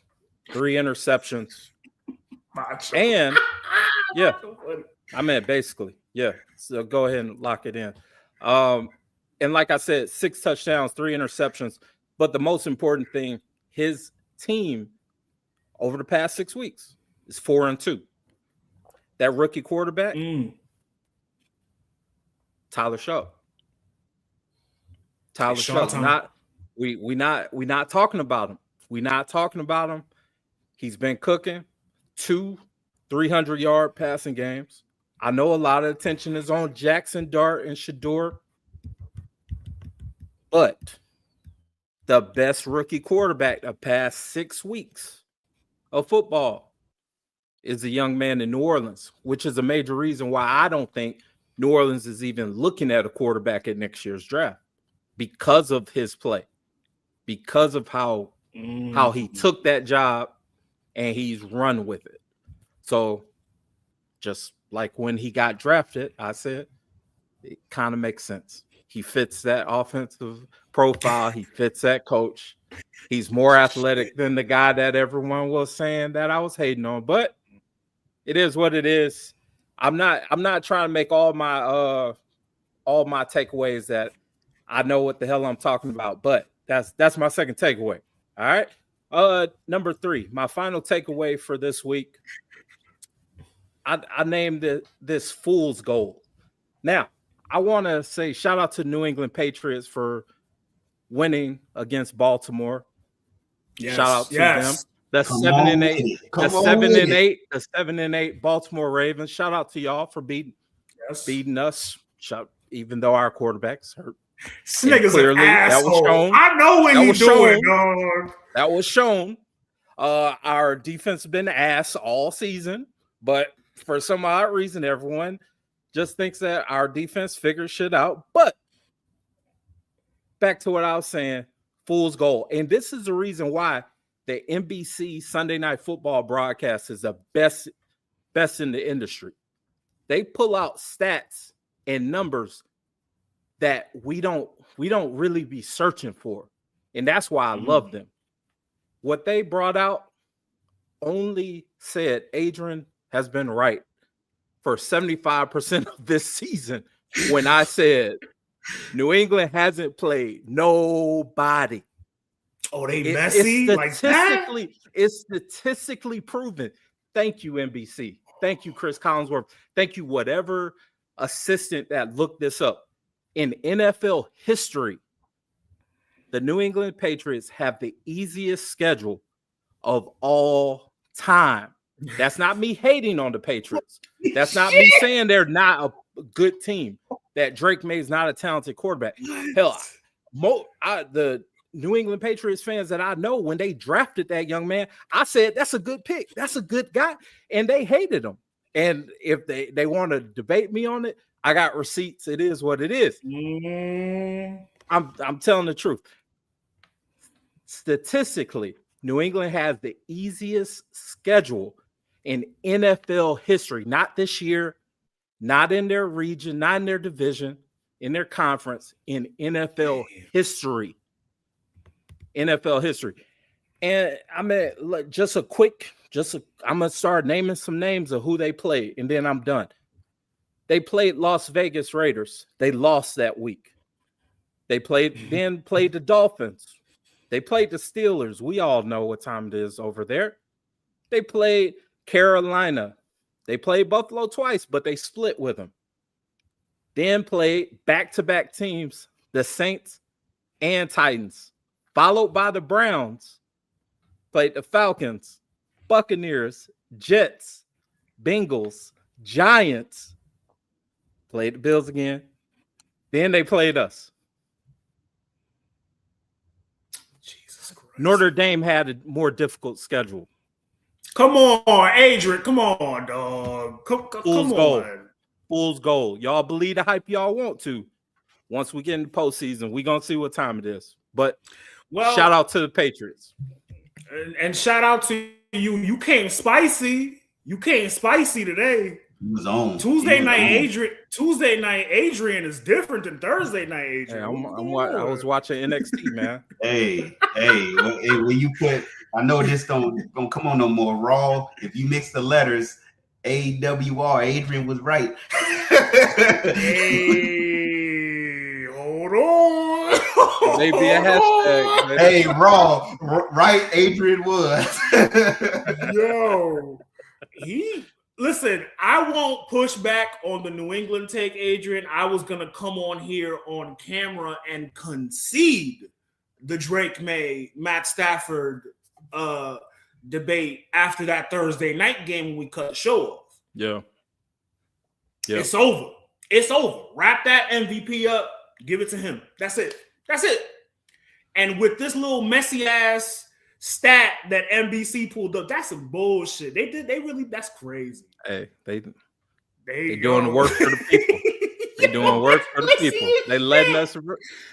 S8: 3 interceptions. And, yeah, I meant basically, yeah. So go ahead and lock it in. And like I said, 6 touchdowns, 3 interceptions. But the most important thing, his team over the past 6 weeks is 4-2. That rookie quarterback, Tyler Shough. Tyler Shough. We not talking about him. We not talking about him. He's been cooking 2 300-yard passing games. I know a lot of attention is on Jackson Dart and Shador, but the best rookie quarterback the past 6 weeks of football is a young man in New Orleans, which is a major reason why I don't think New Orleans is even looking at a quarterback at next year's draft, because of his play, because of how he took that job and he's run with it. So just like when he got drafted, I said, it kind of makes sense. He fits that offensive profile. He fits that coach. He's more athletic than the guy that everyone was saying that I was hating on, but it is what it is. I'm not trying to make all my takeaways that I know what the hell I'm talking about, but that's my second takeaway. All right. Number 3, my final takeaway for this week. I named this fool's gold. Now, I want to say shout out to New England Patriots for winning against Baltimore.
S7: Yes,
S8: shout out to them. The 7-8 Baltimore Ravens. Shout out to y'all for beating us. Even though our quarterback's hurt.
S7: This nigga's an asshole. That was shown. I know what he's doing, dog.
S8: That was shown. Our defense has been ass all season, but for some odd reason, everyone just thinks that our defense figures shit out. But back to what I was saying, fool's gold. And this is the reason why the NBC Sunday Night Football broadcast is the best in the industry. They pull out stats and numbers that we don't really be searching for. And that's why I love them. What they brought out only said Adrian has been right for 75% of this season when I said New England hasn't played nobody.
S7: Oh, they messy like that?
S8: It's statistically proven. Thank you, NBC. Thank you, Chris Collinsworth. Thank you, whatever assistant that looked this up. In NFL history, the New England Patriots have the easiest schedule of all time. That's not me hating on the Patriots. That's not me saying they're not a good team, that Drake May is not a talented quarterback. Hell, the New England Patriots fans that I know, when they drafted that young man, I said, that's a good pick. That's a good guy. And they hated him. And if they want to debate me on it, I got receipts. It is what it is. I'm telling the truth. Statistically, New England has the easiest schedule in NFL history, not this year, not in their region, not in their division, in their conference, in NFL history. NFL history. And I mean, like, I'm going to start naming some names of who they played, and then I'm done. They played Las Vegas Raiders. They lost that week. They played the Dolphins. They played the Steelers. We all know what time it is over there. They played Carolina. They played Buffalo twice, but they split with them. Then played back-to-back teams, the Saints and Titans, followed by the Browns. Played the Falcons, Buccaneers, Jets, Bengals, Giants. Played the Bills again. Then they played us.
S7: Jesus Christ.
S8: Notre Dame had a more difficult schedule.
S7: Come on, Adrian. Come on, dog. Come
S8: gold.
S7: on.
S8: Fool's gold. Y'all believe the hype y'all want to. Once we get in the postseason, we're going to see what time it is. But shout out to the Patriots.
S7: And shout out to you. You came spicy. You came spicy today.
S2: He was on.
S7: Tuesday night, Adrian is different than Thursday night, Adrian.
S8: Hey, I was watching NXT, man.
S2: Hey, when you put, I know this don't come on no more. Raw. If you mix the letters, AWR, Adrian was right.
S7: Hey, hold on.
S8: Maybe a hashtag.
S2: Hey, Raw, right? Adrian was.
S7: Yo, listen, I won't push back on the New England take, Adrian. I was going to come on here on camera and concede the Drake May, Matt Stafford debate after that Thursday night game when we cut the show off.
S8: Yeah.
S7: It's over. It's over. Wrap that MVP up. Give it to him. That's it. And with this little messy ass stat that NBC pulled up, that's some bullshit. That's crazy.
S8: Hey, they doing the work for the people. They doing work for the people.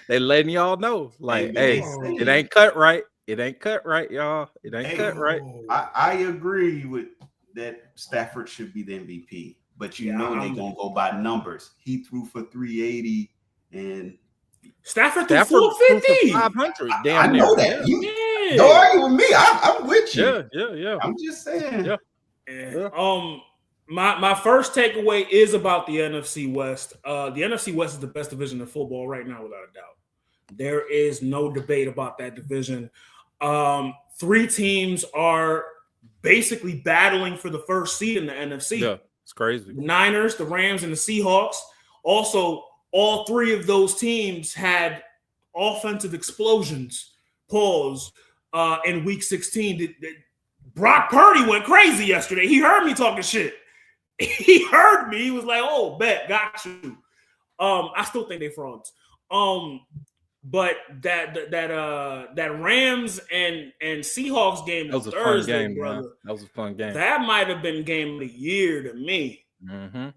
S8: They letting y'all know. Like, hey, it ain't cut right. It ain't cut right, y'all. It ain't cut right.
S2: I agree with that. Stafford should be the MVP, but they're gonna go by numbers. He threw for 380 and
S7: Stafford threw 450.
S8: 500.
S2: I know that. Don't argue with me. I'm with you.
S8: Yeah.
S2: I'm just saying.
S7: Yeah. My first takeaway is about the NFC West. The NFC West is the best division in football right now, without a doubt. There is no debate about that division. 3 teams are basically battling for the first seed in the NFC.
S8: Yeah, it's crazy.
S7: The Niners, the Rams, and the Seahawks. Also, all 3 of those teams had offensive explosions. In Week 16. Brock Purdy went crazy yesterday. He heard me talking shit. He heard me. He was like, "Oh, bet, got you." I still think they frauds. But that Rams and Seahawks game
S8: was a
S7: Thursday,
S8: fun game,
S7: brother.
S8: Man. That was a fun game.
S7: That might have been game of the year to me.
S8: Mm-hmm.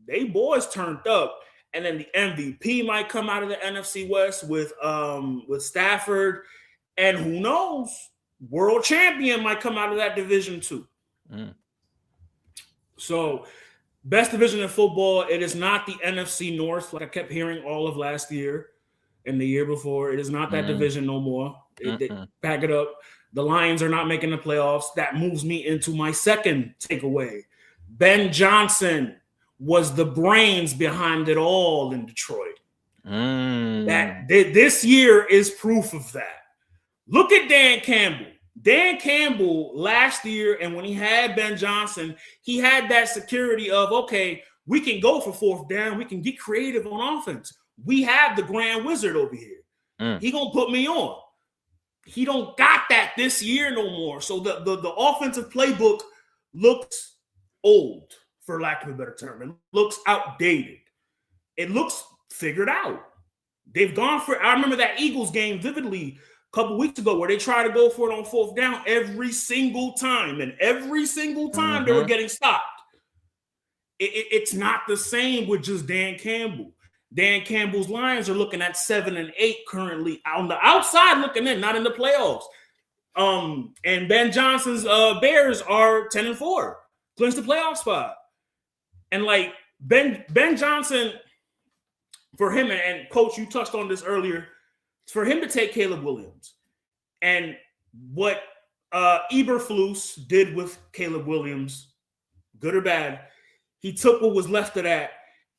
S7: They boys turned up, and then the MVP might come out of the NFC West with Stafford, and who knows, world champion might come out of that division too. So, best division in football. It is not the NFC North, like I kept hearing all of last year and the year before. It is not that division no more. Back it up. The Lions are not making the playoffs. That moves me into my second takeaway. Ben Johnson was the brains behind it all in Detroit. This year is proof of that. Look at Dan Campbell. Dan Campbell last year, and when he had Ben Johnson, he had that security of, okay, we can go for 4th down. We can get creative on offense. We have the Grand Wizard over here. He gonna put me on. He don't got that this year no more. So the offensive playbook looks old, for lack of a better term. It looks outdated. It looks figured out. They've gone for, I remember that Eagles game vividly a couple weeks ago where they tried to go for it on 4th down every single time. And every single time they were getting stopped. It's not the same with just Dan Campbell. Dan Campbell's Lions are looking at 7-8 currently on the outside looking in, not in the playoffs. And Ben Johnson's Bears are 10-4, clinched the playoff spot. And like Ben Johnson, for him, and Coach, you touched on this earlier, for him to take Caleb Williams and what Eberflus did with Caleb Williams, good or bad, he took what was left of that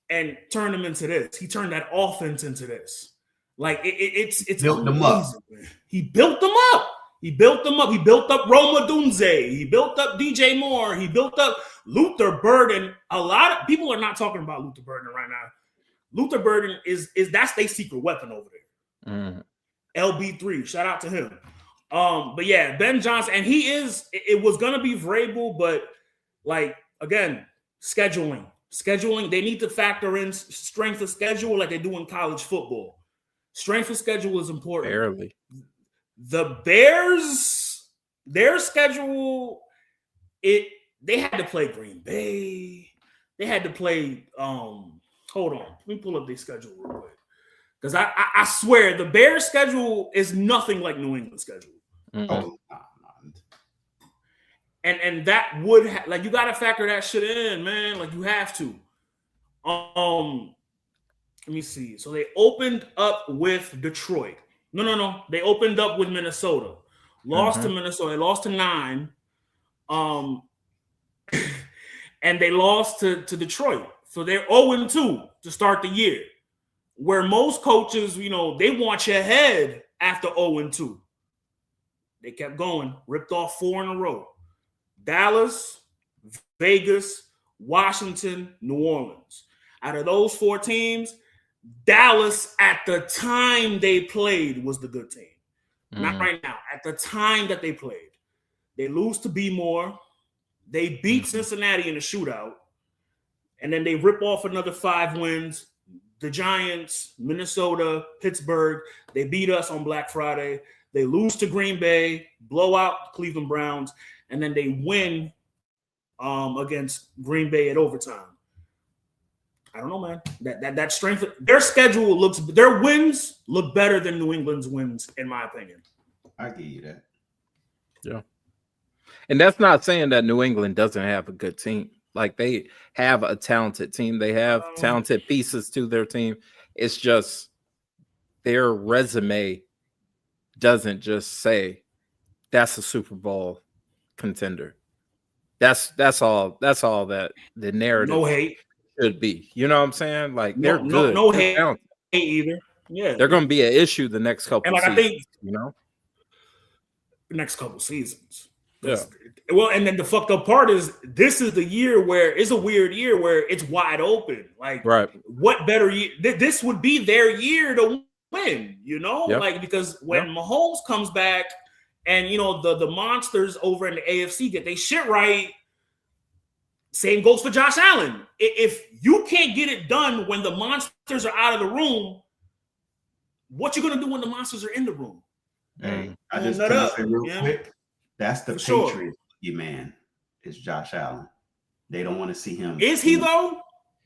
S7: and turned him into this. He turned that offense into this. Like it's
S2: built them up.
S7: He built them up. He built them up. He built up Roma Dunze. He built up DJ Moore. He built up Luther Burden. A lot of people are not talking about Luther Burden right now. Luther Burden is that's their secret weapon over there. LB3, shout out to him. But yeah, Ben Johnson, and it was gonna be Vrabel, but like again, scheduling. They need to factor in strength of schedule like they do in college football. Strength of schedule is important.
S8: Barely.
S7: The Bears, their schedule, they had to play Green Bay. They had to play. Hold on, let me pull up their schedule real quick, because I swear the Bears' schedule is nothing like New England's schedule.
S8: Mm-hmm.
S7: And that would like you got to factor that shit in, man. Like you have to. Let me see. So they opened up with Detroit. No. They opened up with Minnesota. Lost to Minnesota. They lost to 9. And they lost to Detroit. So they're 0-2 to start the year. Where most coaches, they want you ahead after 0-2. They kept going, ripped off 4 in a row. Dallas, Vegas, Washington, New Orleans. Out of those 4 teams, Dallas at the time they played was the good team. Not right now. At the time that they played. They lose to B More. They beat Cincinnati in a shootout. And then they rip off another 5 wins. The Giants, Minnesota, Pittsburgh. They beat us on Black Friday. They lose to Green Bay, blow out Cleveland Browns, and then they win against Green Bay at overtime. I don't know, man. That strength, their schedule their wins look better than New England's wins, in my opinion.
S2: I give you that.
S8: Yeah. And that's not saying that New England doesn't have a good team. Like they have a talented team. They have talented pieces to their team. It's just their resume doesn't just say that's a Super Bowl contender. That's all that the narrative
S7: no hate
S8: should be. You know what I'm saying? Like they're good.
S7: No
S8: they're
S7: hate
S8: talented.
S7: Either. Yeah.
S8: They're going to be an issue the next couple
S7: seasons.
S8: I think,
S7: the next couple seasons.
S8: Yeah.
S7: Well, and then the fucked up part is this is the year where it's a weird year where it's wide open. Like,
S8: right.
S7: What better year? This would be their year to win,
S8: Yep.
S7: like because when Mahomes comes back and the monsters over in the AFC get they shit right. Same goes for Josh Allen. If you can't get it done when the monsters are out of the room, what you gonna do when the monsters are in the room?
S2: Hey, I just want to say real quick, that's the Patriots, man. It's Josh Allen. They don't want to see him.
S7: Is he though?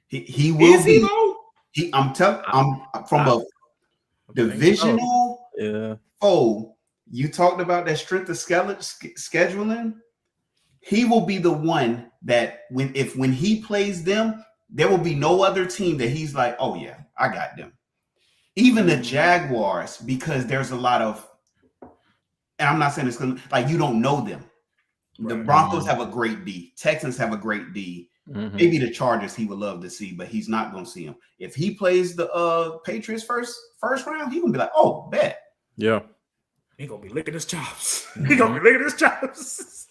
S2: He will
S7: Is
S2: be.
S7: he though?
S2: I'm from a divisional foe. You talked about that strength of scheduling. He will be the one that when he plays them, there will be no other team that he's like, oh yeah, I got them. Even the Jaguars, because there's a lot of, and I'm not saying it's gonna like you don't know them. The Broncos have a great D. Texans have a great D. Maybe the Chargers he would love to see, but he's not going to see them. If he plays the Patriots first round, he gonna be like, oh, bet.
S8: Yeah.
S7: He gonna be licking his chops. He gonna be licking his chops.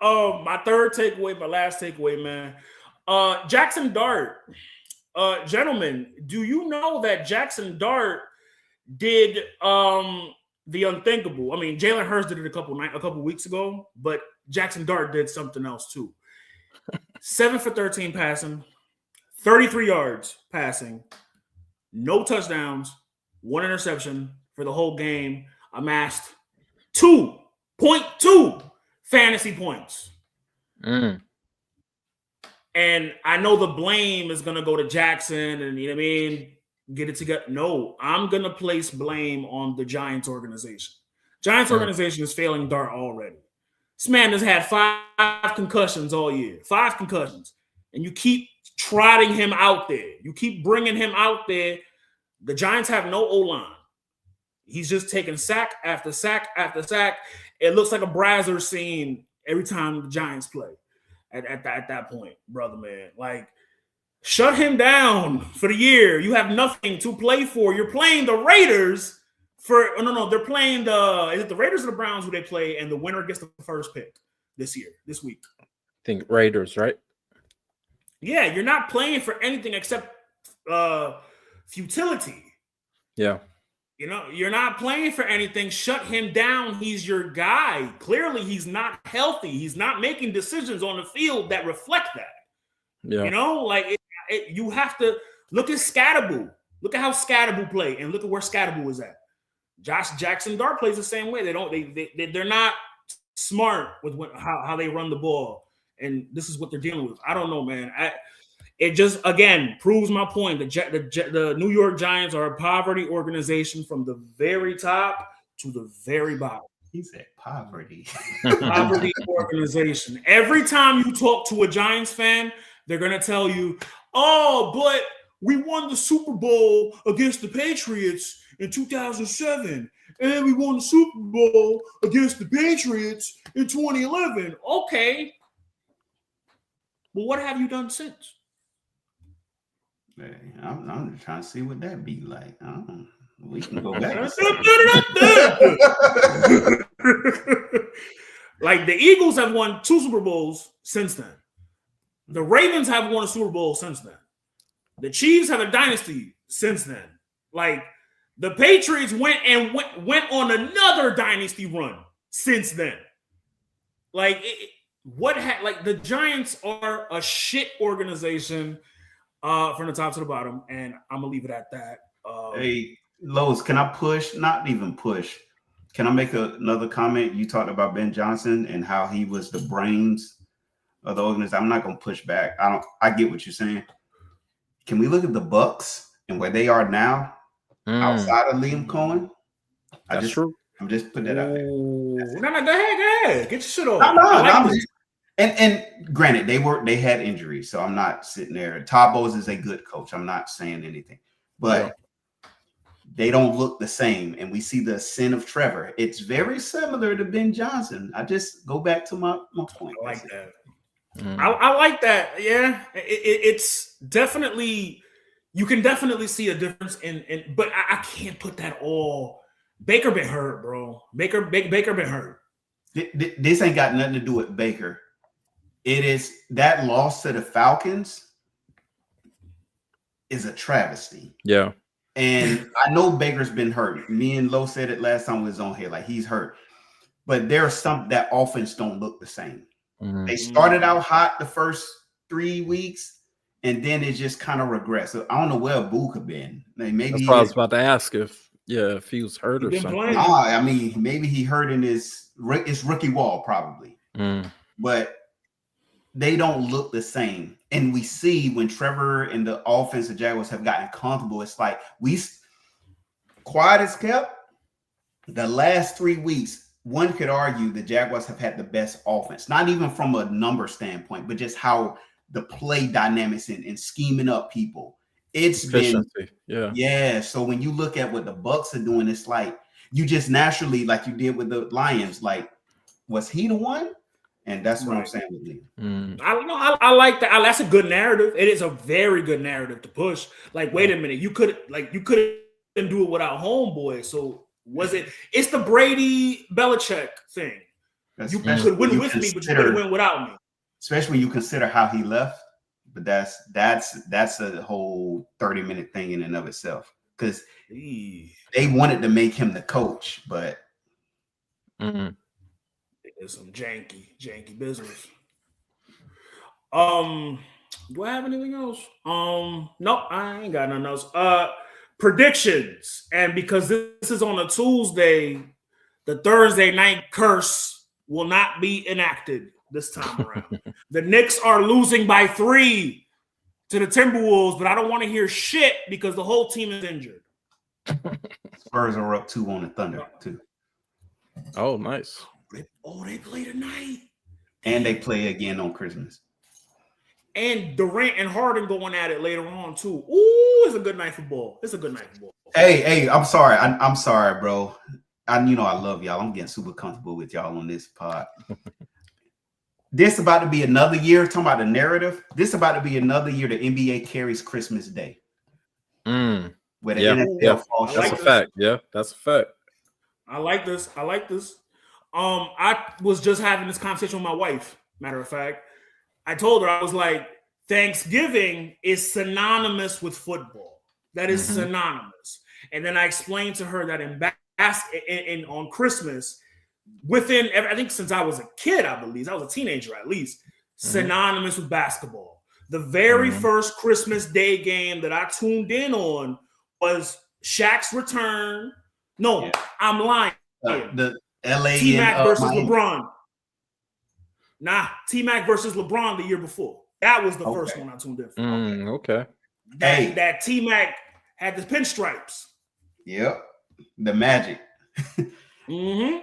S7: My third takeaway, my last takeaway, man. Jackson Dart. Gentlemen, do you know that Jackson Dart did the unthinkable? I mean, Jalen Hurts did it a couple weeks ago, but Jackson Dart did something else too. 7 for 13 passing, 33 yards passing, no touchdowns, 1 interception for the whole game. Amassed 2.2 fantasy points. And I know the blame is going to go to Jackson and, you know what I mean, get it together. No, I'm going to place blame on the Giants organization. Giants organization is failing Dart already. This man has had 5 concussions all year. 5 concussions. And you keep trotting him out there. You keep bringing him out there. The Giants have no O-line. He's just taking sack after sack after sack. It looks like a Brazzer scene every time the Giants play at that point, brother, man. Like, shut him down for the year. You have nothing to play for. You're playing the Raiders they're playing is it the Raiders or the Browns who they play, and the winner gets the first pick this week.
S8: I think Raiders, right?
S7: Yeah, you're not playing for anything except futility.
S8: Yeah.
S7: You know, you're not playing for anything. Shut him down. He's your guy. Clearly, he's not healthy. He's not making decisions on the field that reflect that.
S8: Yeah.
S7: You know, like you have to look at Scatterboo. Look at how Scatterboo play, and look at where Scatterboo is at. Josh Jackson Dart plays the same way. They're not smart with how they run the ball, and this is what they're dealing with. I don't know, man. It just again proves my point. The New York Giants are a poverty organization from the very top to the very bottom.
S2: He said poverty.
S7: Poverty organization. Every time you talk to a Giants fan, they're gonna tell you, "Oh, but we won the Super Bowl against the Patriots in 2007, and we won the Super Bowl against the Patriots in 2011." Okay, well, what have you done since?
S2: Hey, I'm just trying to see what that be like. We can go back.
S7: Like, the Eagles have won 2 Super Bowls since then. The Ravens have won a Super Bowl since then. The Chiefs have a dynasty since then. Like, the Patriots went on another dynasty run since then. Like, the Giants are a shit organization from the top to the bottom, and I'm gonna leave it at that.
S2: Hey, Lowe's, can I push? Not even push. Can I make another comment? You talked about Ben Johnson and how he was the brains of the organization. I'm not gonna push back. I get what you're saying. Can we look at the Bucks and where they are now outside of Liam Cohen?
S8: That's true.
S2: I'm just putting that out there.
S7: No, go ahead. Get your shit off.
S2: And granted, they had injuries, so I'm not sitting there. Todd Bowles is a good coach. I'm not saying anything, but they don't look the same. And we see the sin of Trevor. It's very similar to Ben Johnson. I just go back to my point.
S7: I like that. I like that. Yeah, it's definitely, you can definitely see a difference but I can't put that all. Baker been hurt, bro. Baker been hurt.
S2: This ain't got nothing to do with Baker. It is that loss to the Falcons is a travesty.
S8: Yeah.
S2: And I know Baker's been hurt. Me and Lo said it last time we was on here, like he's hurt. But there's some that offense don't look the same. Mm-hmm. They started out hot the first 3 weeks, and then it just kind of regressed. So I don't know where Boo could been. Maybe
S8: that's what I was about to ask if he was hurt or something.
S2: I mean, maybe he hurt in his rookie wall, probably. But they don't look the same. And we see when Trevor and the offensive Jaguars have gotten comfortable, it's like quiet as kept. The last 3 weeks, one could argue the Jaguars have had the best offense, not even from a number standpoint, but just how the play dynamics and scheming up people. It's efficiency. Yeah. So when you look at what the Bucks are doing, it's like you just naturally, like you did with the Lions, like, was he the one? And that's what I'm saying with Liam.
S7: I like that. That's a good narrative. It is a very good narrative to push. Like, wait a minute, you couldn't do it without homeboy. So was it? It's the Brady Belichick thing. You could win with me, but you couldn't win without me.
S2: Especially when you consider how he left. But that's a whole 30-minute thing in and of itself. Because they wanted to make him the coach, but
S7: it's some janky business. Do I have anything else? No, I ain't got nothing else. Predictions, and because this is on a Tuesday, the Thursday night curse will not be enacted this time around. The Knicks are losing by 3 to the Timberwolves, but I don't want to hear shit because the whole team is injured.
S2: Spurs are up 2 on the Thunder too.
S8: Oh, nice.
S7: They play tonight.
S2: And they play again on Christmas.
S7: And Durant and Harden going at it later on too. Ooh, it's a good night for ball. It's a good night for ball.
S2: Hey, I'm sorry. I'm sorry, bro. I love y'all. I'm getting super comfortable with y'all on this pod. This about to be another year. Talking about the narrative. This about to be another year the NBA carries Christmas Day.
S8: Where
S2: the NFL falls short.
S8: That's a fact. Yeah, that's a fact.
S7: I like this. I was just having this conversation with my wife. Matter of fact, I told her, I was like, Thanksgiving is synonymous with football. That is synonymous. And then I explained to her that on Christmas, I think since I was a kid, I believe, I was a teenager at least, synonymous with basketball. The very first Christmas Day game that I tuned in on was Shaq's return. No, I'm lying.
S2: The LA
S7: T-Mac versus
S2: Miami.
S7: LeBron. Nah, T-Mac versus LeBron the year before. That was the first one I tuned in for.
S8: Okay.
S7: That T-Mac had the pinstripes.
S2: Yep. The Magic.
S7: Mm-hmm.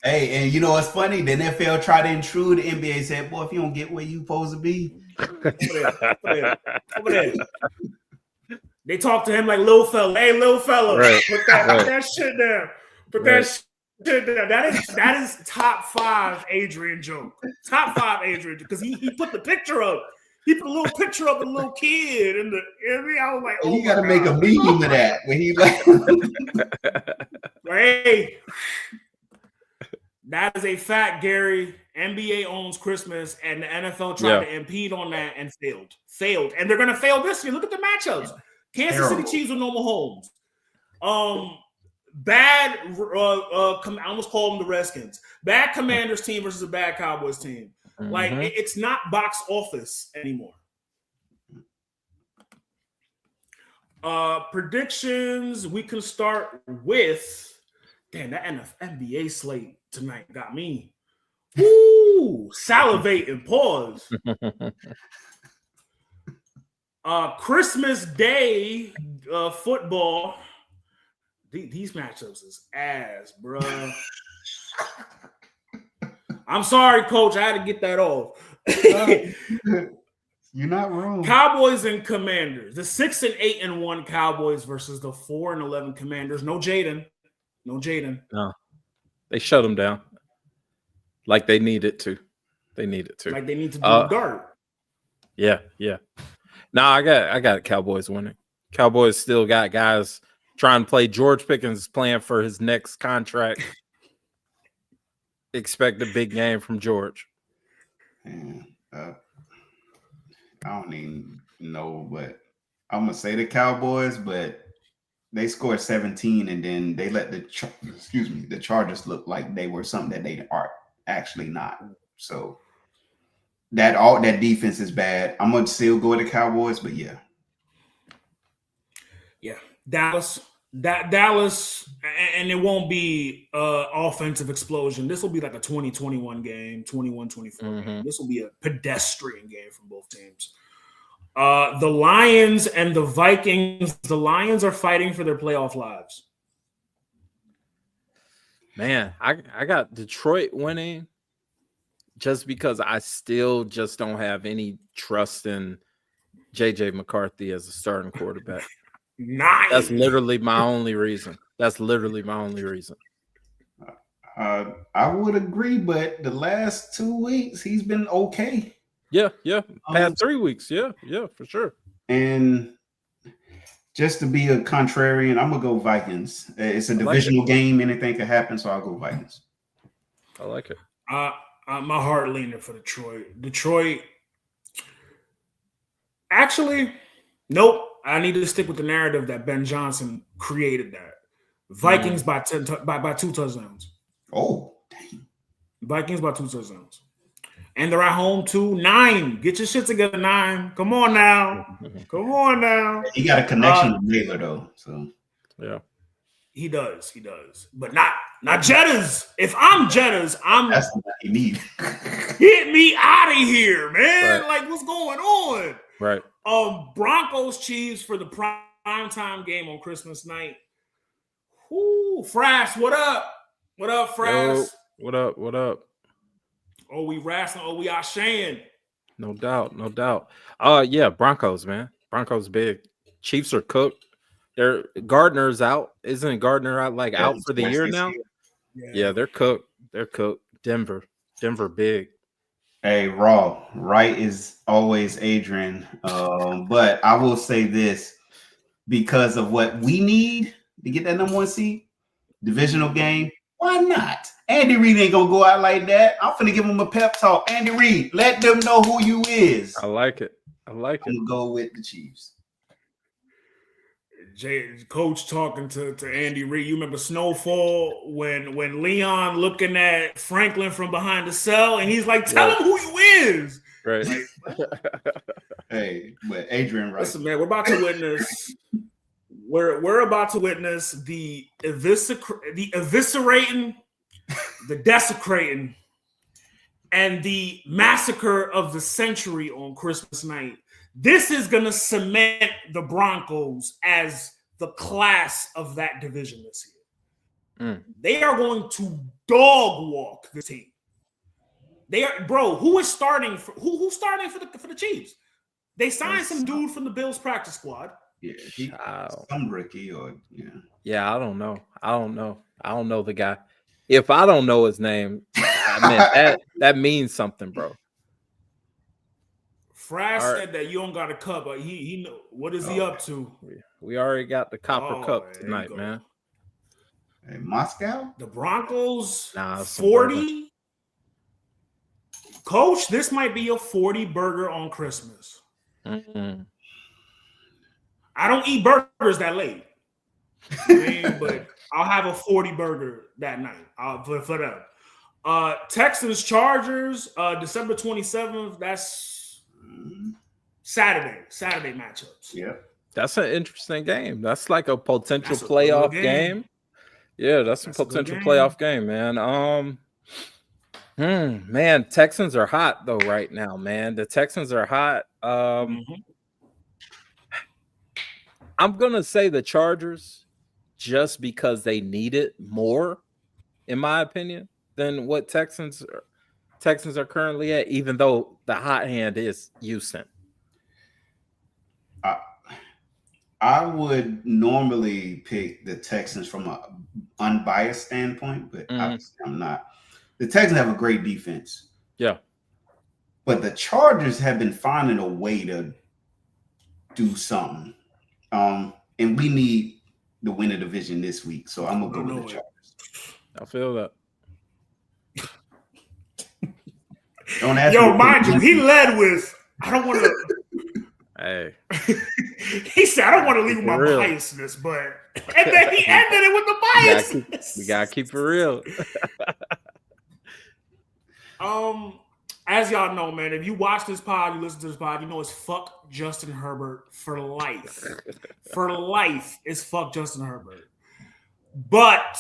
S2: Hey, and you know what's funny? The NFL tried to intrude. The NBA said, boy, if you don't get where you supposed to be.
S7: Over there. They talked to him like little fella. Hey, little fella, put that shit down. Put that shit down. That is top 5 Adrian joke. Top 5 Adrian, because he put the picture up. He put a little picture of a little kid in the. I was like, oh,
S2: you got to make a meme of that when he like.
S7: Hey, that is a fact, Gary. NBA owns Christmas, and the NFL tried to impede on that and failed, and they're gonna fail this year. Look at the matchups. Kansas City Chiefs with no Mahomes. Bad. I almost called them the Redskins. Bad Commanders team versus a bad Cowboys team. Like it's not box office anymore. Predictions. We can start with. Damn, that NBA slate tonight got me. Ooh, salivating. Pause. Christmas Day football. These matchups is ass, bro. I'm sorry, Coach. I had to get that off.
S2: You're not wrong.
S7: Cowboys and Commanders. The 6-8-1 Cowboys versus the 4-11 Commanders. No Jaden. No,
S8: they shut them down. Like they needed to.
S7: Like they need to do a guard.
S8: Yeah. No, I got Cowboys winning. Cowboys still got guys trying to play. George Pickens is playing for his next contract. Expect a big game from George.
S2: I don't even know, but I'm gonna say the Cowboys, but they scored 17, and then they let the Chargers look like they were something that they are actually not. So that defense is bad. I'm gonna still go with the Cowboys, but yeah,
S7: Dallas, and it won't be offensive explosion. This will be like a 20-21 game, 21-24 game. This will be a pedestrian game from both teams. The Lions and the Vikings. The Lions are fighting for their playoff lives.
S8: Man, I got Detroit winning just because I still just don't have any trust in JJ McCarthy as a starting quarterback.
S7: Nice.
S8: That's literally my only reason.
S2: I would agree, but the last 2 weeks he's been okay.
S8: Yeah. Past 3 weeks. Yeah, for sure.
S2: And just to be a contrarian, I'm gonna go Vikings. It's a divisional game. Anything can happen, so I'll go Vikings.
S8: I like it.
S7: My heart leaning for Detroit. Actually, nope. I need to stick with the narrative that Ben Johnson created. That Vikings by 2 touchdowns.
S2: Oh, dang!
S7: Vikings by 2 touchdowns. And they're at home too. 9. Get your shit together, 9. Come on now.
S2: He got a connection with Baylor though. So
S8: yeah.
S7: He does. But not Jettas. If I'm Jettas,
S2: that's what he need.
S7: Get me out of here, man.
S8: Right.
S7: Like, what's going on?
S8: Right.
S7: Broncos Chiefs for the primetime game on Christmas night. Frass, what up? What up, Frass?
S8: What up? What up?
S7: Oh, we wrestling. Oh, we Ashan.
S8: No doubt. No doubt. Yeah, Broncos, man. Broncos big. Chiefs are cooked. Gardner's out. Isn't Gardner out for the year now? Yeah, they're cooked. They're cooked. Denver big.
S2: Hey, Raw, right is always Adrian. But I will say this, because of what we need to get that number 1 seed, divisional game, why not? Andy Reid ain't gonna go out like that. I'm finna give him a pep talk. Andy Reid, let them know who you is.
S8: I like it.
S2: I'm gonna go with the Chiefs.
S7: Coach talking to Andy Reid. You remember Snowfall when Leon looking at Franklin from behind the cell and he's like, tell him who you is.
S8: Right.
S2: Hey, but Adrian, right?
S7: Listen, man, we're about to witness. We're about to witness the eviscerating, the desecrating, and the massacre of the century on Christmas night. This is going to cement the Broncos as the class of that division this year. They are going to dog walk the team. They are, bro. Who is starting for who's starting for the Chiefs? They signed some dude from the Bills practice squad.
S2: Yeah, some rookie or
S8: Yeah, I don't know. I don't know the guy. If I don't know his name, that means something, bro.
S7: Frash said that you don't got a cup, but he know what is he up to?
S8: We already got the copper cup tonight, man.
S2: Hey, Moscow?
S7: The Broncos 40. Coach, this might be a 40 burger on Christmas.
S8: Mm-hmm.
S7: I don't eat burgers that late. But I'll have a 40 burger that night. For them. Texans Chargers, December 27th. That's Saturday matchups.
S2: Yeah.
S8: That's an interesting game. That's like a potential playoff game. Yeah, that's a potential playoff game, man. Man, Texans are hot though right now, man. The Texans are hot. I'm gonna say the Chargers just because they need it more, in my opinion, than what Texans are currently at, even though the hot hand is Houston.
S2: I would normally pick the Texans from an unbiased standpoint, but obviously I'm not. The Texans have a great defense.
S8: Yeah.
S2: But the Chargers have been finding a way to do something. And we need to win a division this week. So I'm going to go with the Chargers.
S8: I feel that.
S2: Don't ask
S7: Yo, mind you, he led with, I don't want to.
S8: Hey.
S7: He said, I don't want to leave with my biasness, but. And then he ended it with the biasness.
S8: We got to keep it real.
S7: As y'all know, man, if you watch this pod, you listen to this pod, you know it's fuck Justin Herbert for life. For life, it's fuck Justin Herbert. But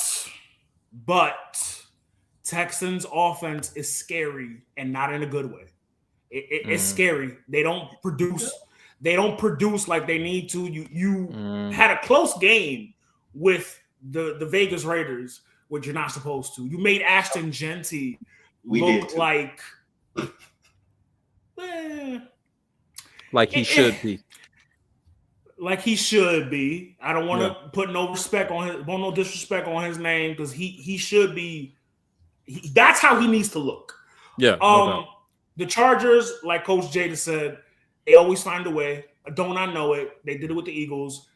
S7: Texans offense is scary and not in a good way. It's scary. They don't produce. They don't produce like they need to. You had a close game with the Vegas Raiders, which you're not supposed to. You made Ashton Genty look like
S8: he should be.
S7: Like he should be. I don't want to put no disrespect on his name because he should be. That's how he needs to look.
S8: Yeah.
S7: The Chargers, like Coach Jada said, they always find a way. Don't I know it? They did it with the Eagles.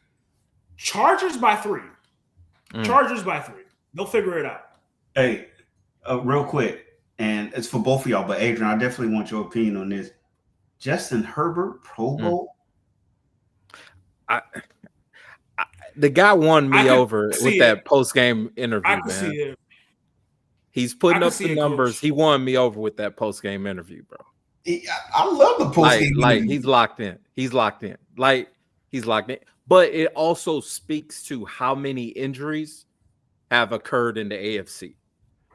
S7: Chargers by 3. Chargers by 3. They'll figure it out.
S2: Hey, real quick, and it's for both of y'all, but Adrian, I definitely want your opinion on this. Justin Herbert, Pro Bowl?
S8: The guy won me over with that post-game interview, man.
S7: See it.
S8: He's putting up the numbers. Coach. He won me over with that post-game interview, bro.
S2: I love the post-game interview.
S8: He's locked in. He's locked in. But it also speaks to how many injuries have occurred in the AFC.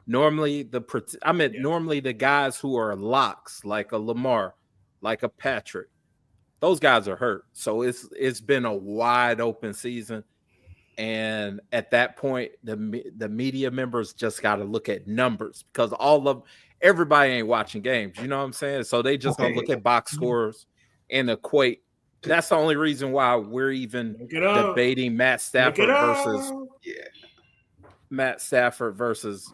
S8: Normally, normally the guys who are locks, like a Lamar, like a Patrick, those guys are hurt. So it's been a wide open season. And at that point, the media members just got to look at numbers because everybody ain't watching games. You know what I'm saying? So they just gonna look at box scores and equate. That's the only reason why we're even debating Matt Stafford versus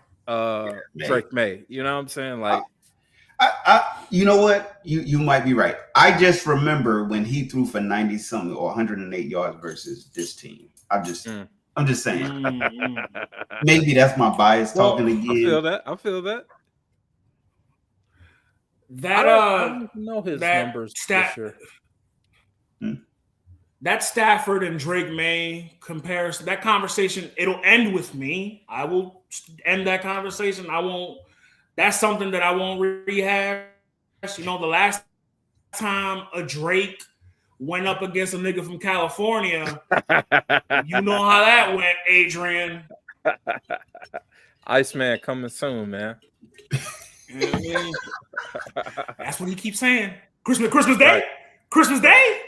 S8: Drake May. You know what I'm saying? Like,
S2: you know what? You might be right. I just remember when he threw for 90 something or 108 yards versus this team. I'm just saying. Maybe that's my bias talking again.
S8: I feel that.
S7: That
S8: I don't know his numbers for sure.
S7: That Stafford and Drake May comparison, that conversation, it'll end with me. I will end that conversation. I won't. That's something that I won't rehash. You know, the last time a Drake went up against a nigga from California, you know how that went, Adrian.
S8: Iceman coming soon, man.
S7: You know what I mean? That's what he keeps saying. Christmas Day? Right. Christmas Day?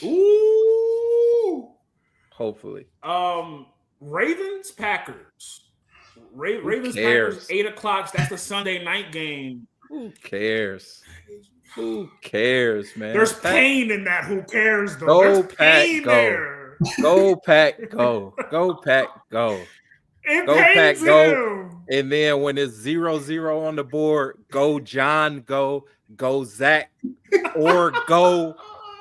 S7: Ooh.
S8: Hopefully.
S7: Ravens, Packers. Ravens, Packers, 8 o'clock. That's the Sunday night game.
S8: Who cares? Who cares, man?
S7: There's pain in that. Who cares, though?
S8: Go Pack, go. Go Pack, go. Go Pack, go. Go Pack, go. And then when it's 0-0 on the board, go John, go Zach, or go.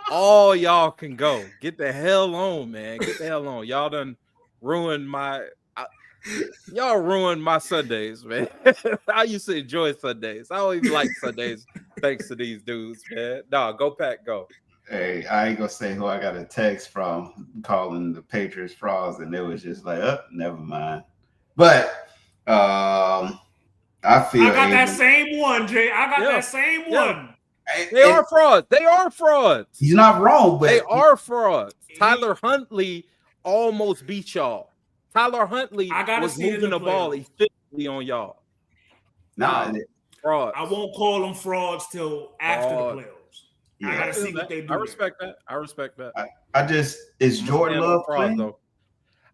S8: All y'all can go. Get the hell on, man. Get the hell on. Y'all done ruined y'all ruined my Sundays, man. I used to enjoy Sundays. I always like Sundays thanks to these dudes, man. No, go Pack, go.
S2: Hey, I ain't gonna say who I got a text from calling the Patriots frauds, and it was just like, never mind. But I feel
S7: I got that same one, Jay. I got that same one.
S8: They are frauds. They are frauds.
S2: He's not wrong, but
S8: they are frauds. Tyler Huntley almost beat y'all. Tyler Huntley was moving the ball efficiently on y'all. Fraud.
S7: I won't call them frauds till after the playoffs.
S2: Yeah.
S7: I gotta see what they do.
S8: I respect that.
S2: Is Jordan Love playing?
S8: Though.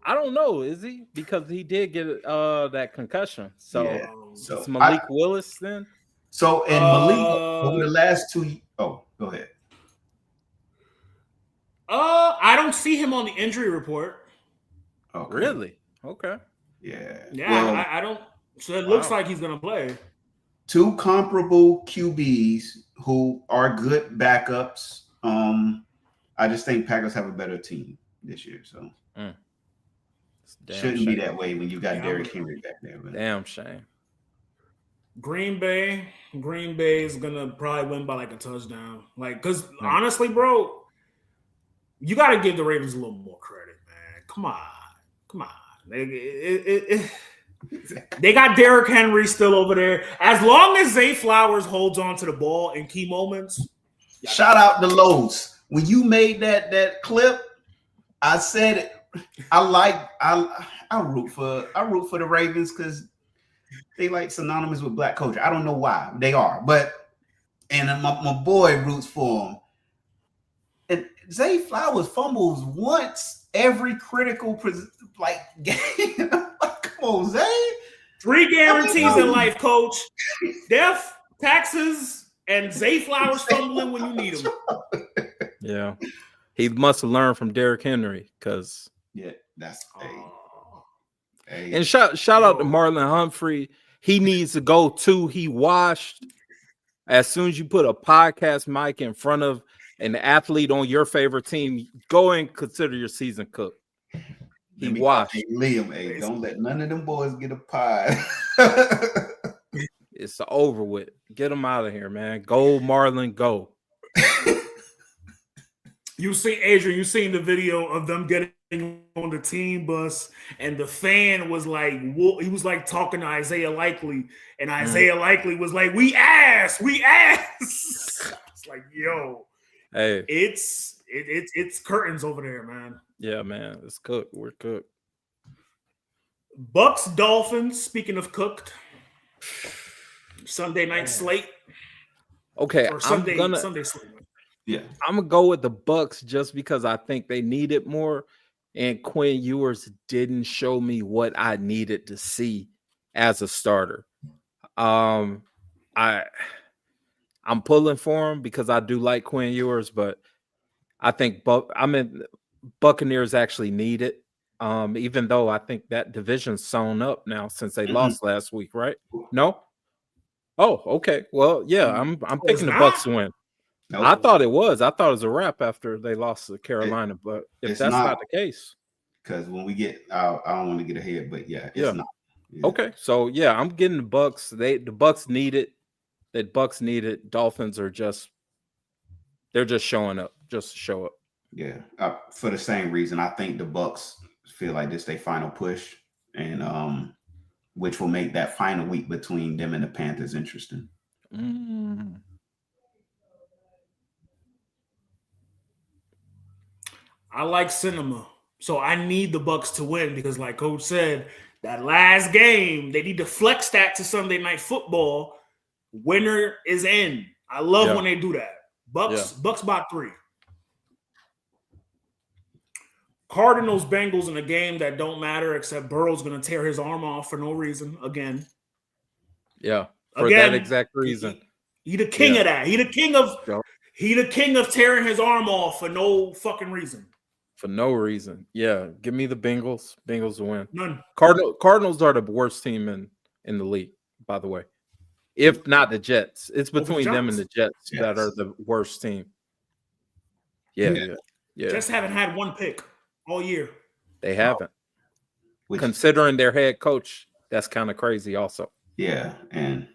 S8: I don't know. Is he? Because he did get that concussion. So it's Malik Willis then.
S2: So and Malik over the last 2. Oh, go ahead.
S7: I don't see him on the injury report.
S2: Oh,
S8: really? Okay.
S2: Yeah.
S7: Well, I don't. So it looks like he's gonna play.
S2: 2 comparable QBs who are good backups. I just think Packers have a better team this year. So shouldn't be that way when you got Derrick Henry back there. But.
S8: Damn shame.
S7: Green Bay is gonna probably win by like a touchdown. Like, because honestly, bro, you got to give the Ravens a little more credit, man. Come on. They got Derrick Henry still over there. As long as Zay Flowers holds on to the ball in key moments.
S2: Shout out to Lowe's. When you made that clip, I said it. I root for the Ravens because they like synonymous with black culture. I don't know why they are, but my boy roots for him. And Zay Flowers fumbles once every critical game. Come on, Zay.
S7: 3 guarantees in life, coach. Death, taxes, and Zay Flowers fumbling when you need him.
S8: Yeah. He must have learned from Derrick Henry because
S2: that's
S8: and shout out to Marlon Humphrey. He needs to go too. He washed. As soon as you put a podcast mic in front of an athlete on your favorite team, go and consider your season cooked. He washed.
S2: Liam, don't let none of them boys get a pie.
S8: It's over with. Get them out of here, man. Go, Marlon, go.
S7: You seen the video of them getting on the team bus, and the fan was like, he was like talking to Isaiah Likely, and Isaiah Likely was like, we ass. It's like, yo,
S8: hey,
S7: it's curtains over there, man.
S8: Yeah, man, it's cooked. We're cooked.
S7: Bucks Dolphins. Speaking of cooked, Sunday night slate.
S8: Okay,
S7: Sunday slate.
S2: Yeah,
S8: I'm gonna go with the Bucks just because I think they need it more. and Quinn Ewers didn't show me what I needed to see as a starter. I'm pulling for him because I do like Quinn Ewers, but I think Buccaneers actually need it. Even though I think that division's sewn up now since they lost last week, right? No? Oh, okay. Well, yeah, I'm picking the Bucs to win. Nope. I thought it was a wrap after they lost to Carolina, but if that's not the case.
S2: Because when we get I don't want to get ahead, but it's not. Yeah.
S8: Okay. So yeah, I'm getting the Bucs. The Bucs need it. The Bucs need it. Dolphins are they're just showing up. Just show up.
S2: Yeah. For the same reason. I think the Bucs feel like this their final push. And which will make that final week between them and the Panthers interesting.
S7: I like cinema, so I need the Bucs to win because, like Coach said, that last game they need to flex that to Sunday Night Football. Winner is in. I love when they do that. Bucs by 3. Cardinals Bengals in a game that don't matter except Burrow's going to tear his arm off for no reason again.
S8: Yeah, for that exact reason.
S7: He the king of that. He the king of tearing his arm off for no fucking reason.
S8: For no reason. Yeah, give me the Bengals. Bengals will win.
S7: None.
S8: Cardinals are the worst team in the league, by the way. If not the Jets. It's between them and the Jets that are the worst team. Yeah.
S7: Jets haven't had one pick all year.
S8: They haven't. Considering their head coach, that's kind of crazy also.
S2: Yeah, and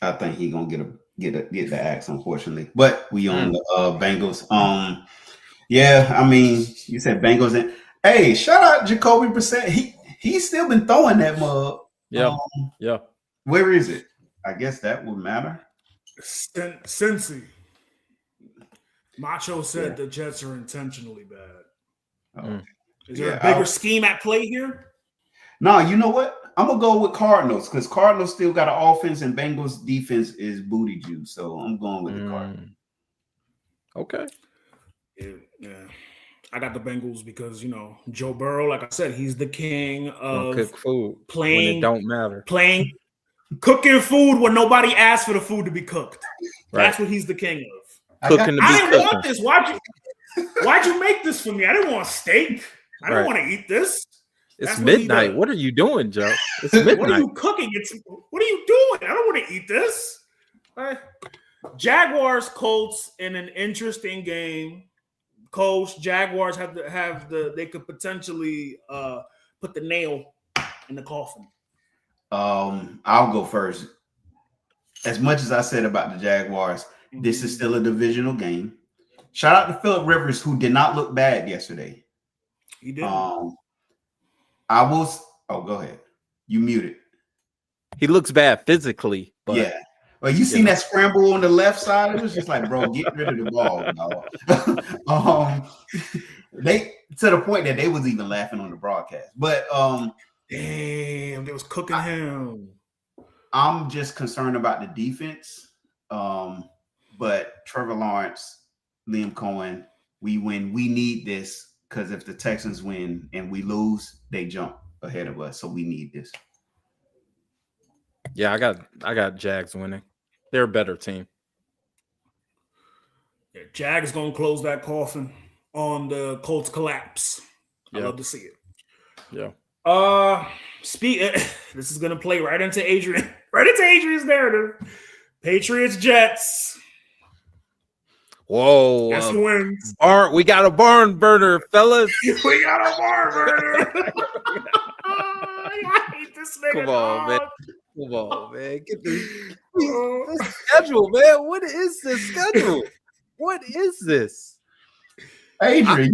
S2: I think he's gonna get the axe, unfortunately. But we on the Bengals. Yeah, I mean, you said Bengals, and hey, shout out Jacoby Brissett. He's still been throwing that mug.
S8: Yeah,
S2: Where is it? I guess that would matter.
S7: Cincy. Macho said the Jets are intentionally bad. Is there a bigger scheme at play here?
S2: No, you know what? I'm gonna go with Cardinals because Cardinals still got an offense and Bengals defense is booty juice. So I'm going with the Cardinals.
S8: Okay.
S7: Yeah. I got the Bengals because Joe Burrow, like I said, he's the king of
S8: cook food
S7: playing.
S8: When it don't matter.
S7: Cooking food when nobody asked for the food to be cooked. That's what he's the king of.
S8: I didn't
S7: want this. Why'd you make this for me? I didn't want steak. I didn't want to eat this.
S8: It's midnight. What are you doing, Joe? It's midnight.
S7: What are you cooking? What are you doing? I don't want to eat this. Jaguars Colts in an interesting game. Coach, Jaguars they could potentially put the nail in the coffin.
S2: I'll go first. As much as I said about the Jaguars, this is still a divisional game. Shout out to Phillip Rivers, who did not look bad yesterday.
S7: He did.
S2: Go ahead. You muted.
S8: He looks bad physically, but
S2: yeah. Well, you seen that scramble on the left side? It was just like, bro, get rid of the ball. They to the point that they was even laughing on the broadcast. But
S7: damn, they was cooking him.
S2: I'm just concerned about the defense. But Trevor Lawrence, Liam Cohen, we win. We need this because if the Texans win and we lose, they jump ahead of us. So we need this.
S8: Yeah, I got Jags winning. They're a better team.
S7: Yeah, Jags gonna close that coffin on the Colts collapse. I love to see it.
S8: Yeah.
S7: This is gonna play right into Adrian's narrative. Patriots Jets.
S8: Whoa!
S7: Guess who wins?
S8: We got a barn burner, fellas.
S7: We got a barn burner. I hate this nigga.
S8: Come on, man. Get this schedule, man. What is this schedule? What is this?
S2: Adrian,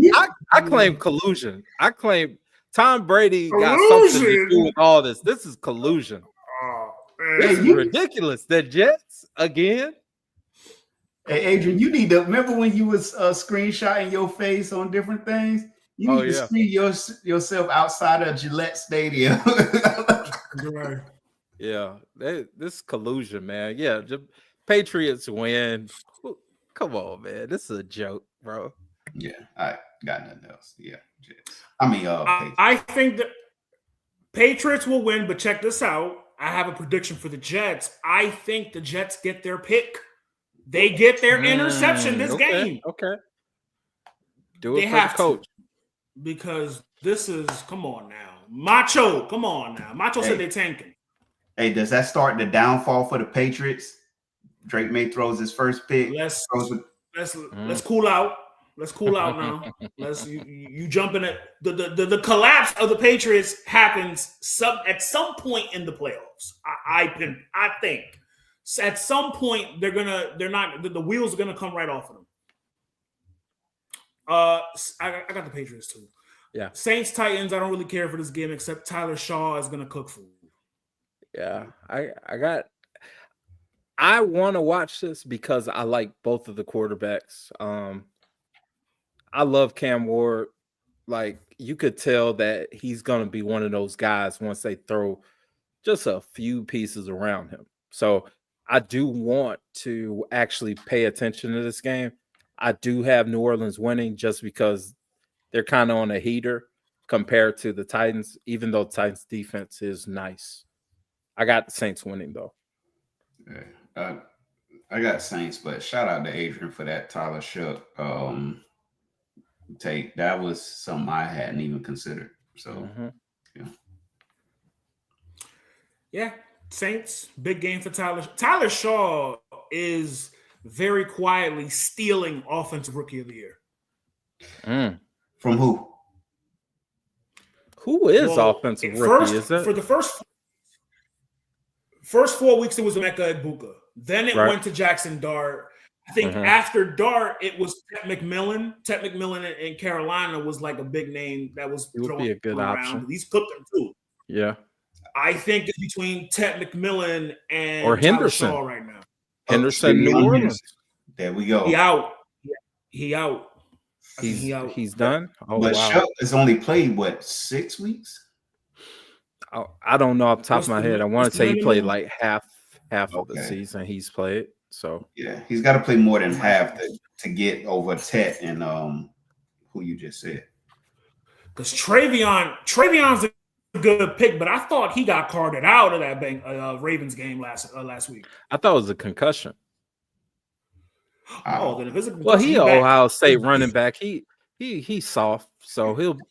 S8: I claim collusion. I claim Tom Brady got something to do with all this. This is collusion. This is ridiculous. The Jets again.
S2: Hey, Adrian, you need to remember when you was screenshotting your face on different things. You need to see yourself outside of Gillette Stadium.
S8: Yeah, this collusion, man. Yeah, Patriots win. Come on, man. This is a joke, bro.
S2: Yeah, nothing else. Yeah, Jets. I mean,
S7: I think that Patriots will win, but check this out. I have a prediction for the Jets. I think the Jets get their pick. They get their interception this game.
S8: Okay. Do it for the coach.
S7: Because this is, come on now. Macho, come on now. Macho said they're tanking.
S2: Hey, does that start the downfall for the Patriots? Drake May throws his first pick.
S7: Let's cool out. Let's cool out now. Let's you jump in it. The collapse of the Patriots happens at some point in the playoffs. I think at some point the wheels are gonna come right off of them. I got the Patriots too.
S8: Yeah.
S7: Saints Titans. I don't really care for this game except Tyler Shaw is gonna cook food.
S8: Yeah, I want to watch this because I like both of the quarterbacks. I love Cam Ward. Like, you could tell that he's going to be one of those guys once they throw just a few pieces around him. So I do want to actually pay attention to this game. I do have New Orleans winning just because they're kind of on a heater compared to the Titans, even though Titans defense is nice. I got the Saints winning, though.
S2: I got Saints, but shout out to Adrian for that Tyler Shook take. That was something I hadn't even considered. So,
S7: yeah, Saints, big game for Tyler. Tyler Shaw is very quietly stealing Offensive Rookie of the Year.
S2: From who?
S8: Who is Offensive Rookie? Is it
S7: for the first 4 weeks? It was Emeka Egbuka. Then it went to Jackson Dart. I think after Dart, it was Ted McMillan. Ted McMillan in Carolina was like a big name that was
S8: it would be a good option.
S7: He's cooked them too.
S8: Yeah.
S7: I think it's between Ted McMillan and
S8: or Henderson
S7: Shaw right now.
S8: Henderson, New Orleans.
S2: There we go.
S7: He out. He out.
S8: He's done. Oh,
S2: but
S8: wow.
S2: Shuck has only played 6 weeks.
S8: I don't know off the top of my head. I want to say he played like half of the season he's played. So
S2: yeah, he's got to play more than half to get over Tet and who you just said.
S7: Because Trayvion's a good pick, but I thought he got carted out of that Ravens game last week.
S8: I thought it was a concussion.
S7: Then if it's a concussion,
S8: well, he Ohio State running back. He's soft, so he'll be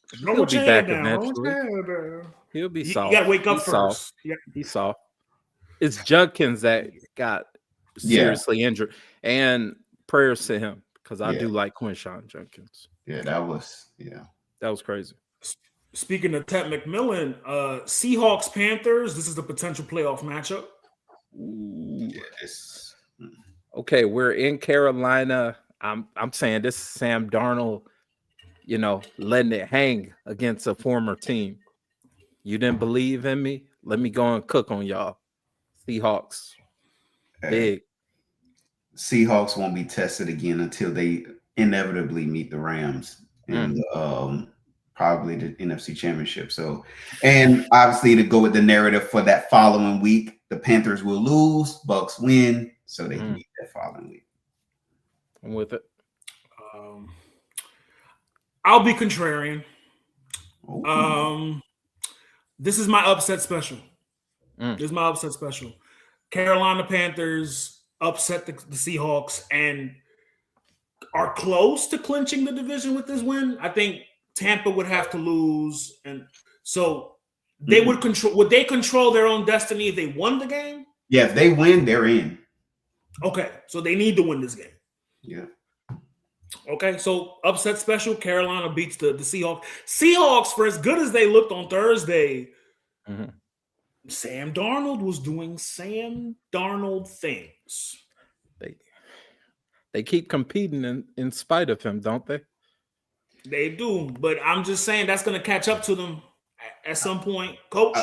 S8: back eventually. He'll be soft.
S7: You gotta wake up first.
S8: He's soft. It's Judkins that got seriously injured, and prayers to him because I do like Quinshawn Judkins.
S2: Yeah, that was
S8: crazy.
S7: Speaking of Ted McMillan, Seahawks Panthers. This is a potential playoff matchup.
S2: Yes.
S8: Okay, we're in Carolina. I'm saying this is Sam Darnold, letting it hang against a former team. You didn't believe in me? Let me go and cook on y'all. Seahawks. Big.
S2: Seahawks won't be tested again until they inevitably meet the Rams in probably the NFC Championship. So, and obviously to go with the narrative for that following week, the Panthers will lose, Bucks win, so they can meet that following week.
S8: I'm with it.
S7: I'll be contrarian. This is my upset special. This is my upset special. Carolina Panthers upset the Seahawks and are close to clinching the division with this win. I think Tampa would have to lose, and so they would control. Would they control their own destiny if they won the game?
S2: Yeah, if they win, they're in.
S7: Okay, so they need to win this game.
S2: Yeah.
S7: Okay, so upset special. Carolina beats the Seahawks. Seahawks, for as good as they looked on Thursday, Sam Darnold was doing Sam Darnold things.
S8: They keep competing in spite of him, don't they?
S7: They do, but I'm just saying that's going to catch up to them at some point. Coach,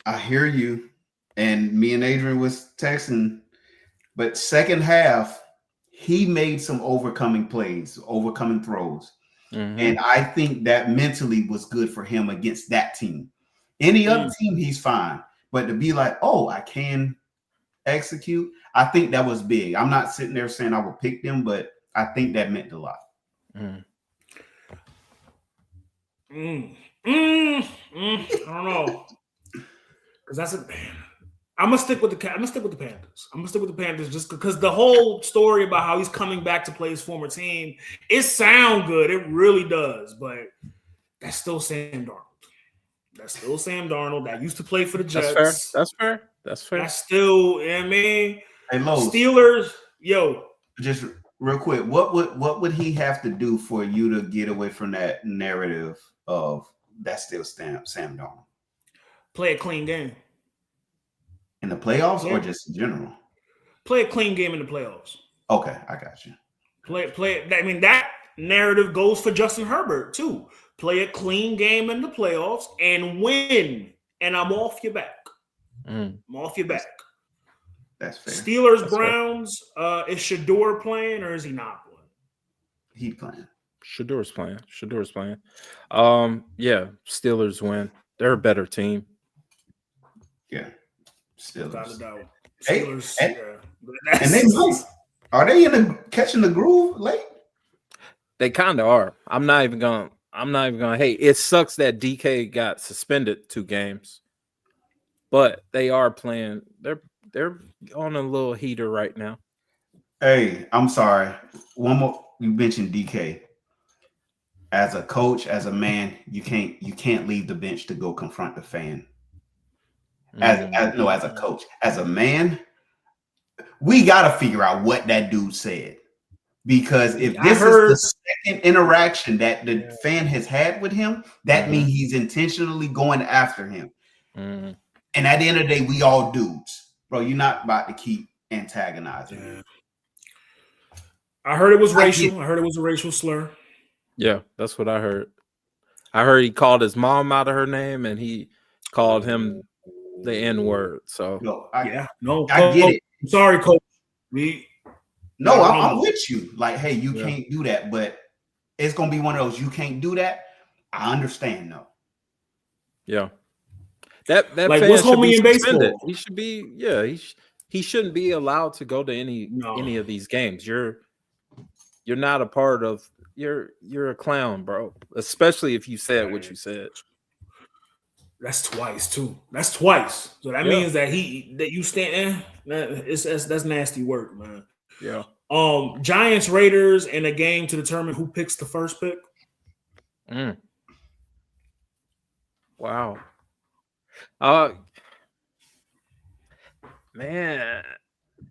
S2: I hear you, and me and Adrian was texting, but second half, he made some overcoming plays, overcoming throws. And I think that mentally was good for him against that team. Any other team, he's fine. But to be like, oh, I can execute, I think that was big. I'm not sitting there saying I would pick them, but I think that meant a lot.
S7: I don't know, because that's a. I'm gonna stick with the Panthers. I'm gonna stick with the Panthers just because the whole story about how he's coming back to play his former team, it sounds good. It really does, but that's still Sam Darnold. That's still Sam Darnold that used to play for the Jets.
S8: That's fair.
S7: That's still, you know what I mean?
S2: Hey, Lowe's,
S7: Steelers, yo.
S2: Just real quick, what would he have to do for you to get away from that narrative of that's still Sam Darnold?
S7: Play a clean game.
S2: In the playoffs or just in general?
S7: Play a clean game in the playoffs.
S2: Okay, I got you.
S7: Play. I mean, that narrative goes for Justin Herbert too. Play a clean game in the playoffs and win, and I'm off your back. I'm off your back.
S2: That's fair.
S7: Steelers,
S2: That's
S7: Browns.
S2: Fair.
S7: Is Shador playing or is he not playing?
S2: He's playing.
S8: Shador's playing. Yeah, Steelers win. They're a better team.
S2: Yeah, Steelers.
S7: Without a doubt.
S2: Steelers.
S7: Hey,
S2: and they are they catching the groove late?
S8: They kind of are. I'm not even gonna. Hey, it sucks that DK got suspended 2 games, but they are playing. They're on a little heater right now.
S2: Hey, I'm sorry. One more. You mentioned DK. As a coach, as a man, you can't leave the bench to go confront the fan. As a coach, as a man, we gotta figure out what that dude said. Because if this is the second interaction that the fan has had with him, that means he's intentionally going after him. And at the end of the day, we all dudes. Bro, you're not about to keep antagonizing him.
S7: I heard it was racial. I heard it was a racial slur.
S8: Yeah, that's what I heard. I heard he called his mom out of her name and he called him the N-word. So
S2: I
S7: get it.
S2: I'm
S7: sorry, coach.
S2: I'm with you. Like, hey, you can't do that, but it's gonna be one of those. You can't do that. I understand, though.
S8: Yeah, that
S7: like
S8: fan
S7: what's
S8: should be
S7: homie in
S8: suspended.
S7: baseball?
S8: He should be. Yeah, he shouldn't be allowed to go to any of these games. You're not a part of. You're a clown, bro. Especially if you said what you said.
S7: That's twice too. That's twice. So that means that you stand. That's nasty work, man.
S8: Yeah.
S7: Giants Raiders in a game to determine who picks the first pick.
S8: Wow. Man,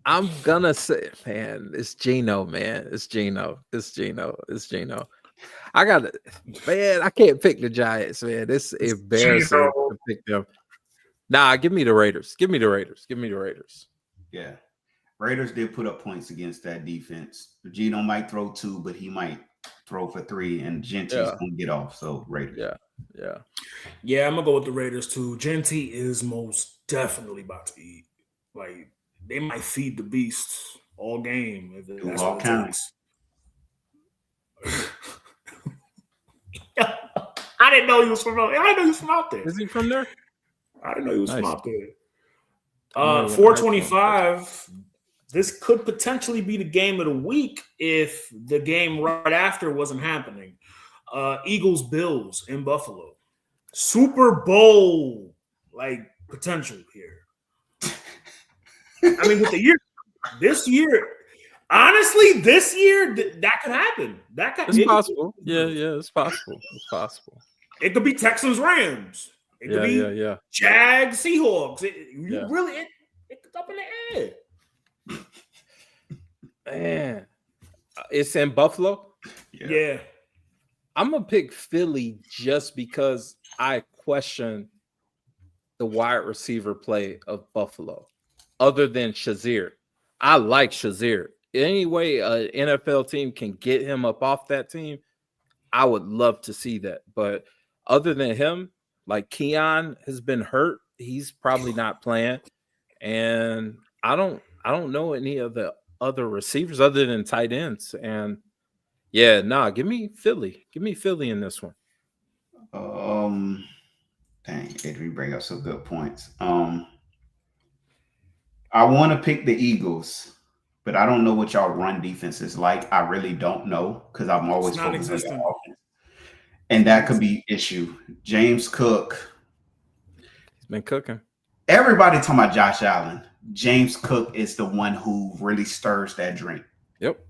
S8: I'm gonna say, man, it's Gino, man. It's Gino. I can't pick the Giants, man. It's embarrassing to pick them. Nah, give me the Raiders.
S2: Yeah. Raiders did put up points against that defense. Gino might throw 2, but he might throw for 3, and Genty's gonna get off. So Raiders.
S7: Yeah, I'm gonna go with the Raiders too. Genty is most definitely about to eat. Like they might feed the beast all game if that's what it takes. I didn't know he was from out there.
S8: Is he from there?
S7: I didn't know he was from out there. 425. This could potentially be the game of the week if the game right after wasn't happening. Eagles Bills in Buffalo. Super Bowl like potential here. I mean, with this year, honestly, that could happen.
S8: It's possible. Yeah, it's possible.
S7: It could be Texans Rams. It could be Jags Seahawks. It's up in the air.
S8: Man, it's in Buffalo.
S7: Yeah.
S8: I'm gonna pick Philly just because I question the wide receiver play of Buffalo. Other than Shazier, I like Shazier. Any way an NFL team can get him up off that team, I would love to see that. But other than him, like Keon has been hurt, he's probably not playing, and I don't know any of the other receivers other than tight ends. And give me Philly. Give me Philly in this one.
S2: Dang, Adrian, bring up some good points. I want to pick the Eagles, but I don't know what y'all run defense is like. I really don't know because I'm always focused on the offense. And that could be issue. James Cook.
S8: He's been cooking.
S2: Everybody talking about Josh Allen. James Cook is the one who really stirs that drink.
S8: Yep.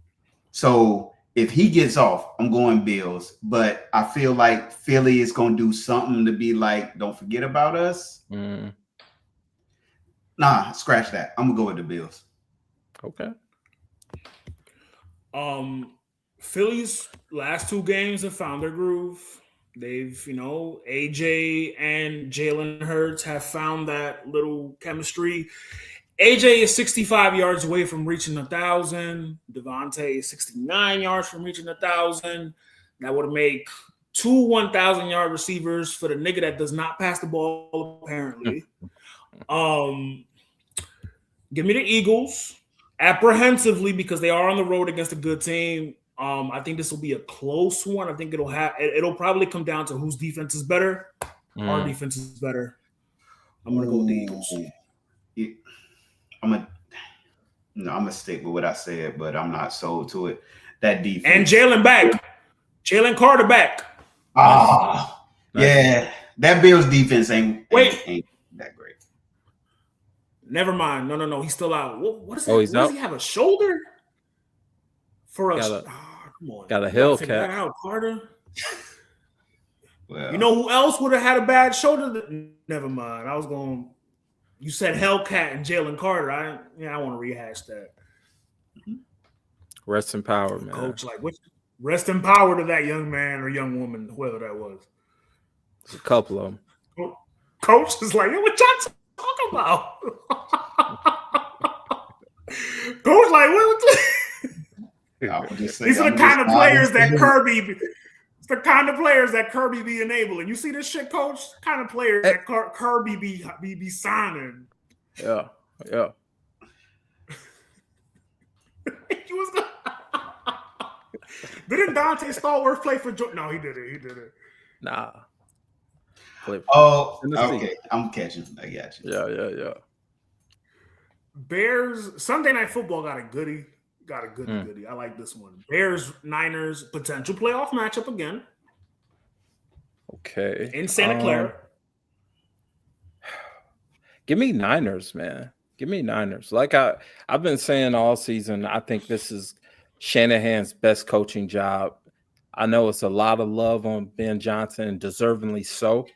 S2: So if he gets off, I'm going Bills. But I feel like Philly is going to do something to be like, don't forget about us. Nah, scratch that. I'm going to go with the Bills.
S8: Okay.
S7: Philly's last 2 games have found their groove. They've, AJ and Jalen Hurts have found that little chemistry. AJ is 65 yards away from reaching 1,000. Devontae is 69 yards from reaching 1,000. That would make 2 1,000-yard receivers for the nigga that does not pass the ball, apparently. Give me the Eagles. Apprehensively, because they are on the road against a good team. I think this will be a close one. I think it'll probably come down to whose defense is better. Our defense is better. I'm gonna go with the Eagles.
S2: I'm gonna stick with what I said, but I'm not sold to it. That defense
S7: and Jalen Carter back.
S2: Yeah, that Bills defense ain't that great.
S7: Never mind. No. He's still out. What is that?
S8: He's out.
S7: Does he have a shoulder? For us, come on.
S8: Got a Hellcat.
S7: That out, Carter.
S2: Well,
S7: you know who else would have had a bad shoulder? Never mind. I was going. You said Hellcat and Jalen Carter. I want to rehash that.
S8: Rest in power, man.
S7: Coach, rest in power to that young man or young woman, whoever that was.
S8: There's a couple of them.
S7: Coach is like, what y'all talking about? Coach, like, what? These are the kind of players that Kirby. It's the kind of players that Kirby be enabling. You see this shit, Coach? The kind of players that Kirby be signing.
S8: Yeah.
S7: Didn't Dante Stallworth play for Jordan? No, he didn't.
S8: Nah.
S2: Oh, okay. I'm catching. I got you.
S8: Yeah.
S7: Bears, Sunday Night Football got a goodie. Goodie. I like this one. Bears, Niners, potential playoff matchup again.
S8: Okay.
S7: In Santa Clara.
S8: Give me Niners, man. Give me Niners. Like I've been saying all season, I think this is Shanahan's best coaching job. I know it's a lot of love on Ben Johnson, and deservingly so.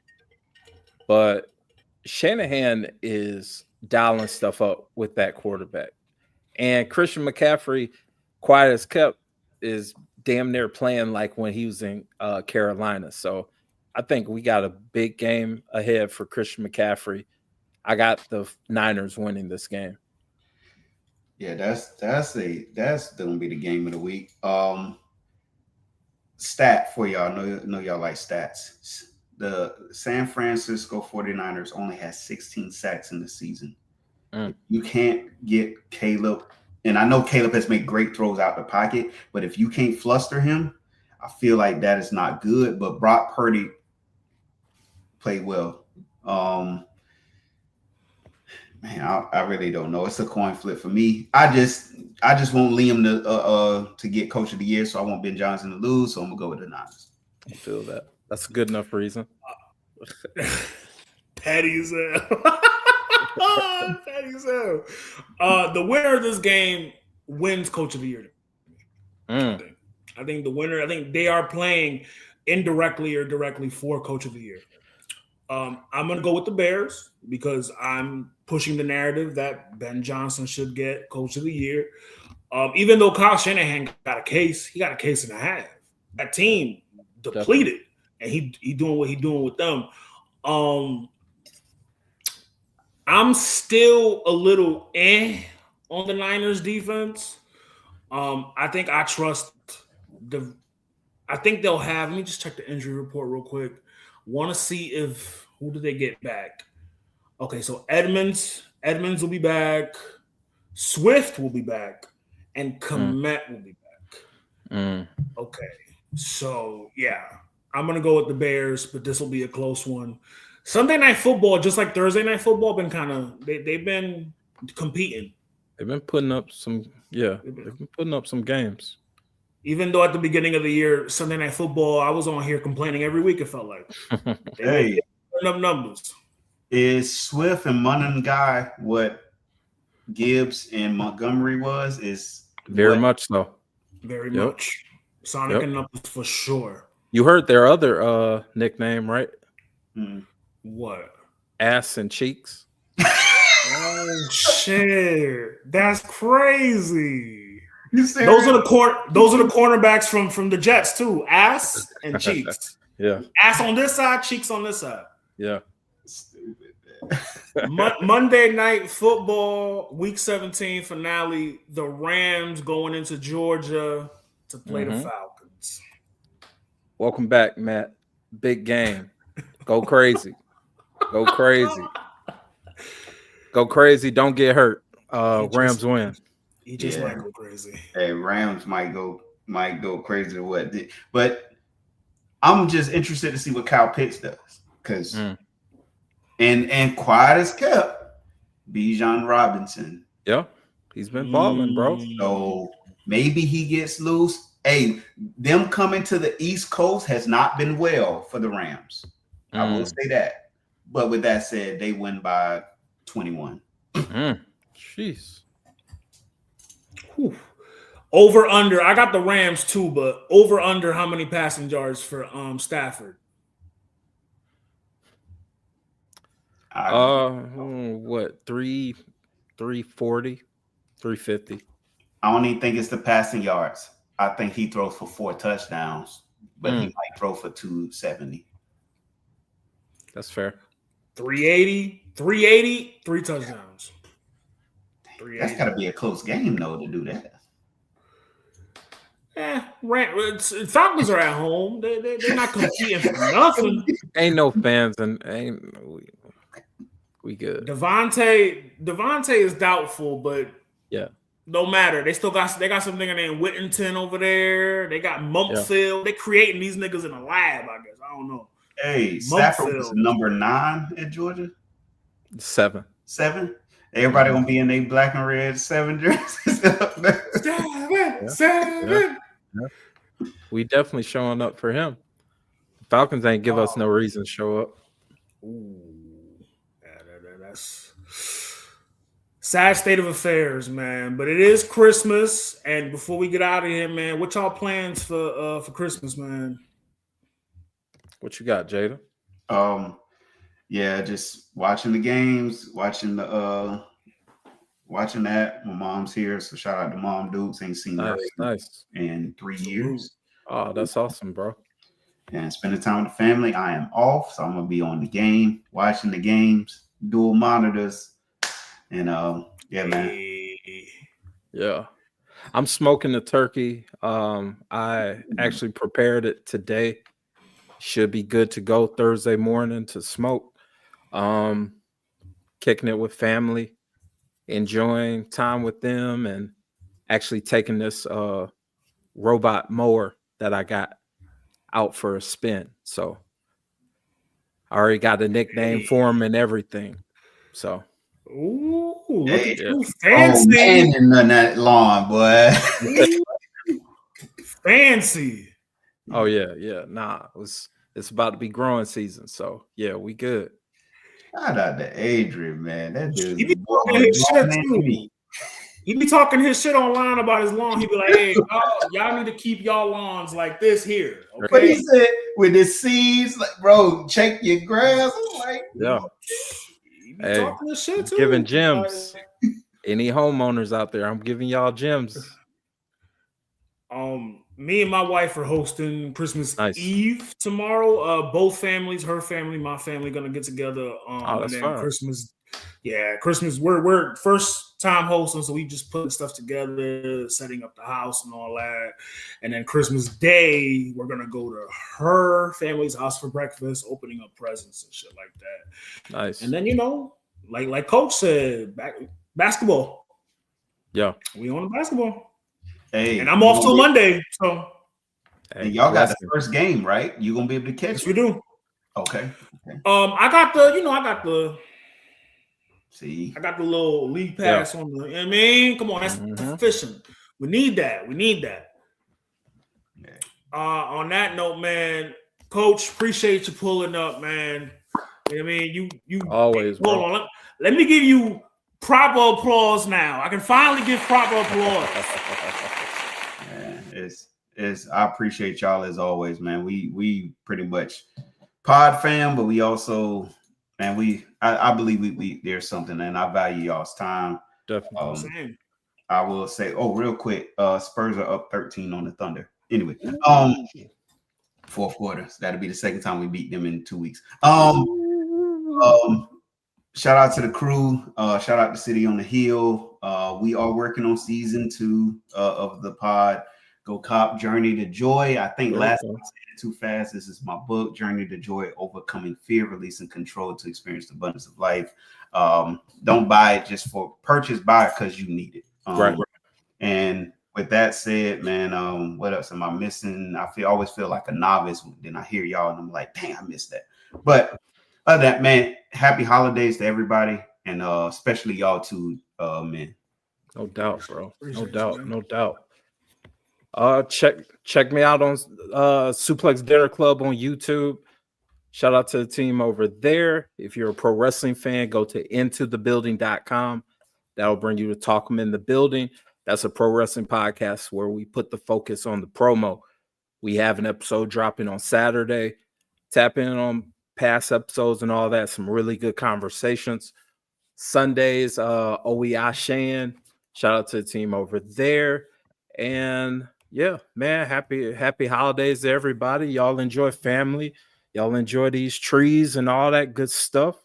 S8: But Shanahan is dialing stuff up with that quarterback. And Christian McCaffrey, quiet as kept, is damn near playing like when he was in Carolina. So I think we got a big game ahead for Christian McCaffrey. I got the Niners winning this game.
S2: Yeah, that's gonna be the game of the week. Stat for y'all. Know y'all like stats. The San Francisco 49ers only has 16 sacks in the season. You can't get Caleb, and I know Caleb has made great throws out the pocket, but if you can't fluster him, I feel like that is not good. But Brock Purdy played well. Man, I really don't know. It's a coin flip for me. I just want Liam to get Coach of the Year, so I want Ben Johnson to lose. So I'm gonna go with the Niners.
S8: I feel that. That's a good enough reason.
S7: Petty as hell. Petty as hell. The winner of this game wins Coach of the Year. I think the winner. I think they are playing indirectly or directly for Coach of the Year. I'm going to go with the Bears because I'm pushing the narrative that Ben Johnson should get Coach of the Year. Even though Kyle Shanahan got a case, he got a case and a half. That team depleted, and he doing what he's doing with them. I'm still a little on the Niners defense. I think I trust I think they'll have. Let me just check the injury report real quick. Want to see who do they get back? Okay, so Edmonds will be back. Swift will be back, and Kmet will be back. Okay, so yeah, I'm gonna go with the Bears, but this will be a close one. Sunday Night Football, just like Thursday Night Football, been kind of they've been competing.
S8: They've been putting up some, they've been putting up some games.
S7: Even though at the beginning of the year, Sunday Night Football, I was on here complaining every week. It felt like
S2: Hey,
S7: up numbers.
S2: is Swift and Munnan guy what Gibbs and Montgomery was? Is
S8: Very much so.
S7: Very much. Sonic and numbers for sure.
S8: You heard their other nickname, right?
S7: What?
S8: Ass and cheeks.
S7: Oh shit! That's crazy.
S2: Those
S7: are the cornerbacks from the Jets too. Ass and cheeks.
S8: Yeah.
S7: Ass on this side, cheeks on this side.
S8: Yeah.
S2: Stupid.
S7: Monday Night Football, Week 17 finale. The Rams going into Georgia to play the Falcons.
S8: Welcome back, Matt. Big game. Go crazy. Go crazy. Go crazy. Don't get hurt. Rams win.
S7: He just might go crazy.
S2: Hey, Rams might go crazy or what. But I'm just interested to see what Kyle Pitts does. Because and quiet as kept, Bijan Robinson.
S8: Yeah, he's been balling, bro.
S2: So maybe he gets loose. Hey, them coming to the East Coast has not been well for the Rams. I will say that. But with that said, they win by 21.
S8: Jeez.
S7: Whew. Over under. I got the Rams too, but over under how many passing yards for Stafford?
S8: What 340, 350.
S2: I don't even think it's the passing yards. I think he throws for 4 touchdowns, but he might throw for 270.
S8: That's fair.
S7: 380, 3 touchdowns.
S2: That's got to be a close game, though, to do that.
S7: Falcons are at home. They're not competing for nothing.
S8: Ain't no fans and we good.
S7: Devontae is doubtful, but
S8: yeah,
S7: no matter. They got some nigga named Whittington over there. They got Mumpfield. Yeah. They creating these niggas in a lab, I guess. I don't know.
S2: Hey, Stafford was number 9 at Georgia.
S8: 7.
S2: Everybody gonna be in their black and red 7 jerseys.
S7: 7.
S8: Yeah. We definitely showing up for him. The Falcons ain't give us no reason to show up.
S7: Ooh. That's sad state of affairs, man. But it is Christmas, and before we get out of here, man, what y'all plans for Christmas, man?
S8: What you got, Jada?
S2: Yeah, just watching the games, watching that. My mom's here, so shout out to Mom Dukes. Ain't seen her in 3 years.
S8: Oh, that's awesome, bro.
S2: And spending time with the family. I am off, so I'm gonna be on the game, watching the games, dual monitors, and yeah, man.
S8: Yeah, I'm smoking the turkey. I actually prepared it today. Should be good to go Thursday morning to smoke. Kicking it with family, enjoying time with them, and actually taking this robot mower that I got out for a spin. So I already got a nickname for him and everything. So
S7: look at you, fancy.
S2: And none that lawn, boy.
S7: Fancy.
S8: Oh yeah. Nah, it's about to be growing season. So yeah, we good.
S2: Shout out to Adrian, man. That dude.
S7: He be talking his shit too. He be talking his shit online about his lawn. He be like, "Hey, y'all need to keep y'all lawns like this here." Okay?
S2: But he said with the seeds, like, bro, check your grass. I'm like,
S8: yeah.
S7: He be talking his shit too.
S8: Giving gems. Any homeowners out there, I'm giving y'all gems.
S7: Me and my wife are hosting Christmas Eve tomorrow. Both families, her family, my family, gonna get together.
S8: That's fun.
S7: Christmas. Yeah, Christmas. We're first time hosting, so we just putting stuff together, setting up the house and all that. And then Christmas Day, we're gonna go to her family's house for breakfast, opening up presents and shit like that.
S8: Nice.
S7: And then like Coach said, basketball.
S8: Yeah,
S7: we on the basketball.
S2: Hey,
S7: and I'm off till Monday, so.
S2: And y'all got the first game, right? You gonna be able to catch?
S7: Yes, we do.
S2: Okay.
S7: I got the.
S2: See,
S7: I got the little league pass on the. You know what I mean, come on, that's efficient. We need that. On that note, man, Coach, appreciate you pulling up, man. You know what I mean, you
S8: always.
S7: Hold on, let me give you proper applause now. I can finally give proper applause.
S2: Man, I appreciate y'all as always, man. We pretty much pod fam, but we also, man, I believe we there's something, and I value y'all's time.
S8: Definitely.
S2: I will say, real quick, Spurs are up 13 on the Thunder. Anyway, fourth quarter. So that'll be the second time we beat them in 2 weeks. Shout out to the crew. Shout out to City on the Hill. We are working on season 2 of the pod. Go Cop Journey to Joy. I think last time I said it too fast. This is my book, Journey to Joy: Overcoming Fear, Releasing Control to Experience the Abundance of Life. Don't buy it just for purchase. Buy it because you need it.
S8: Right.
S2: And with that said, man, what else am I missing? I always feel like a novice. Then I hear y'all and I'm like, dang, I missed that. But other than that, man, happy holidays to everybody, and especially y'all too, man.
S8: No doubt, bro. No doubt. Check me out on Suplex Dinner Club on YouTube. Shout out to the team over there. If you're a pro wrestling fan, go to intothebuilding.com. That'll bring you to Talk 'em in the Building. That's a pro wrestling podcast where we put the focus on the promo. We have an episode dropping on Saturday. Tap in on past episodes and all that. Some really good conversations. Sundays, OEI Shan. Shout out to the team over there. And yeah, man, happy holidays to everybody. Y'all enjoy family. Y'all enjoy these trees and all that good stuff.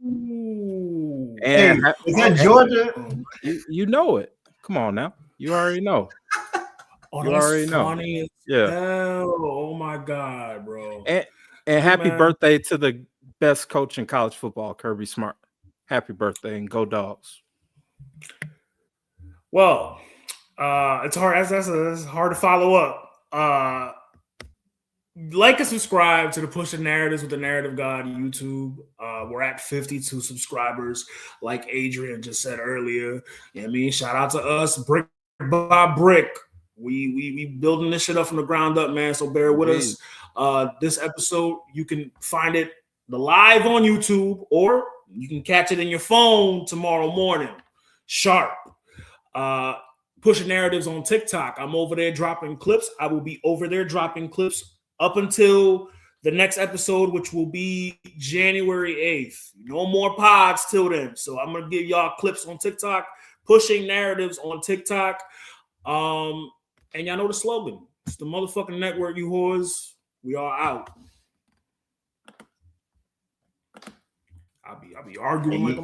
S7: Ooh.
S2: And is that Georgia?
S8: You know it. Come on now. You already know.
S7: Oh,
S8: you
S7: that's
S8: already
S7: funny.
S8: Know. Yeah.
S7: Hell. Oh my God, bro.
S8: And happy birthday to the best coach in college football, Kirby Smart. Happy birthday and go Dogs.
S7: Well, it's hard. It's hard to follow up. Like and subscribe to the Push of Narratives with the Narrative God YouTube. We're at 52 subscribers, like Adrian just said earlier. You know what I mean? Shout out to us, brick by brick. We building this shit up from the ground up, man. So bear with us. This episode, you can find it live on YouTube, or you can catch it in your phone tomorrow morning, sharp. Push of Narratives on TikTok. I'm over there dropping clips. I will be over there dropping clips up until the next episode, which will be January 8th. No more pods till then. So I'm going to give y'all clips on TikTok, Pushing Narratives on TikTok. And y'all know the slogan. It's the motherfucking network, you whores. We are out. I'll be arguing like a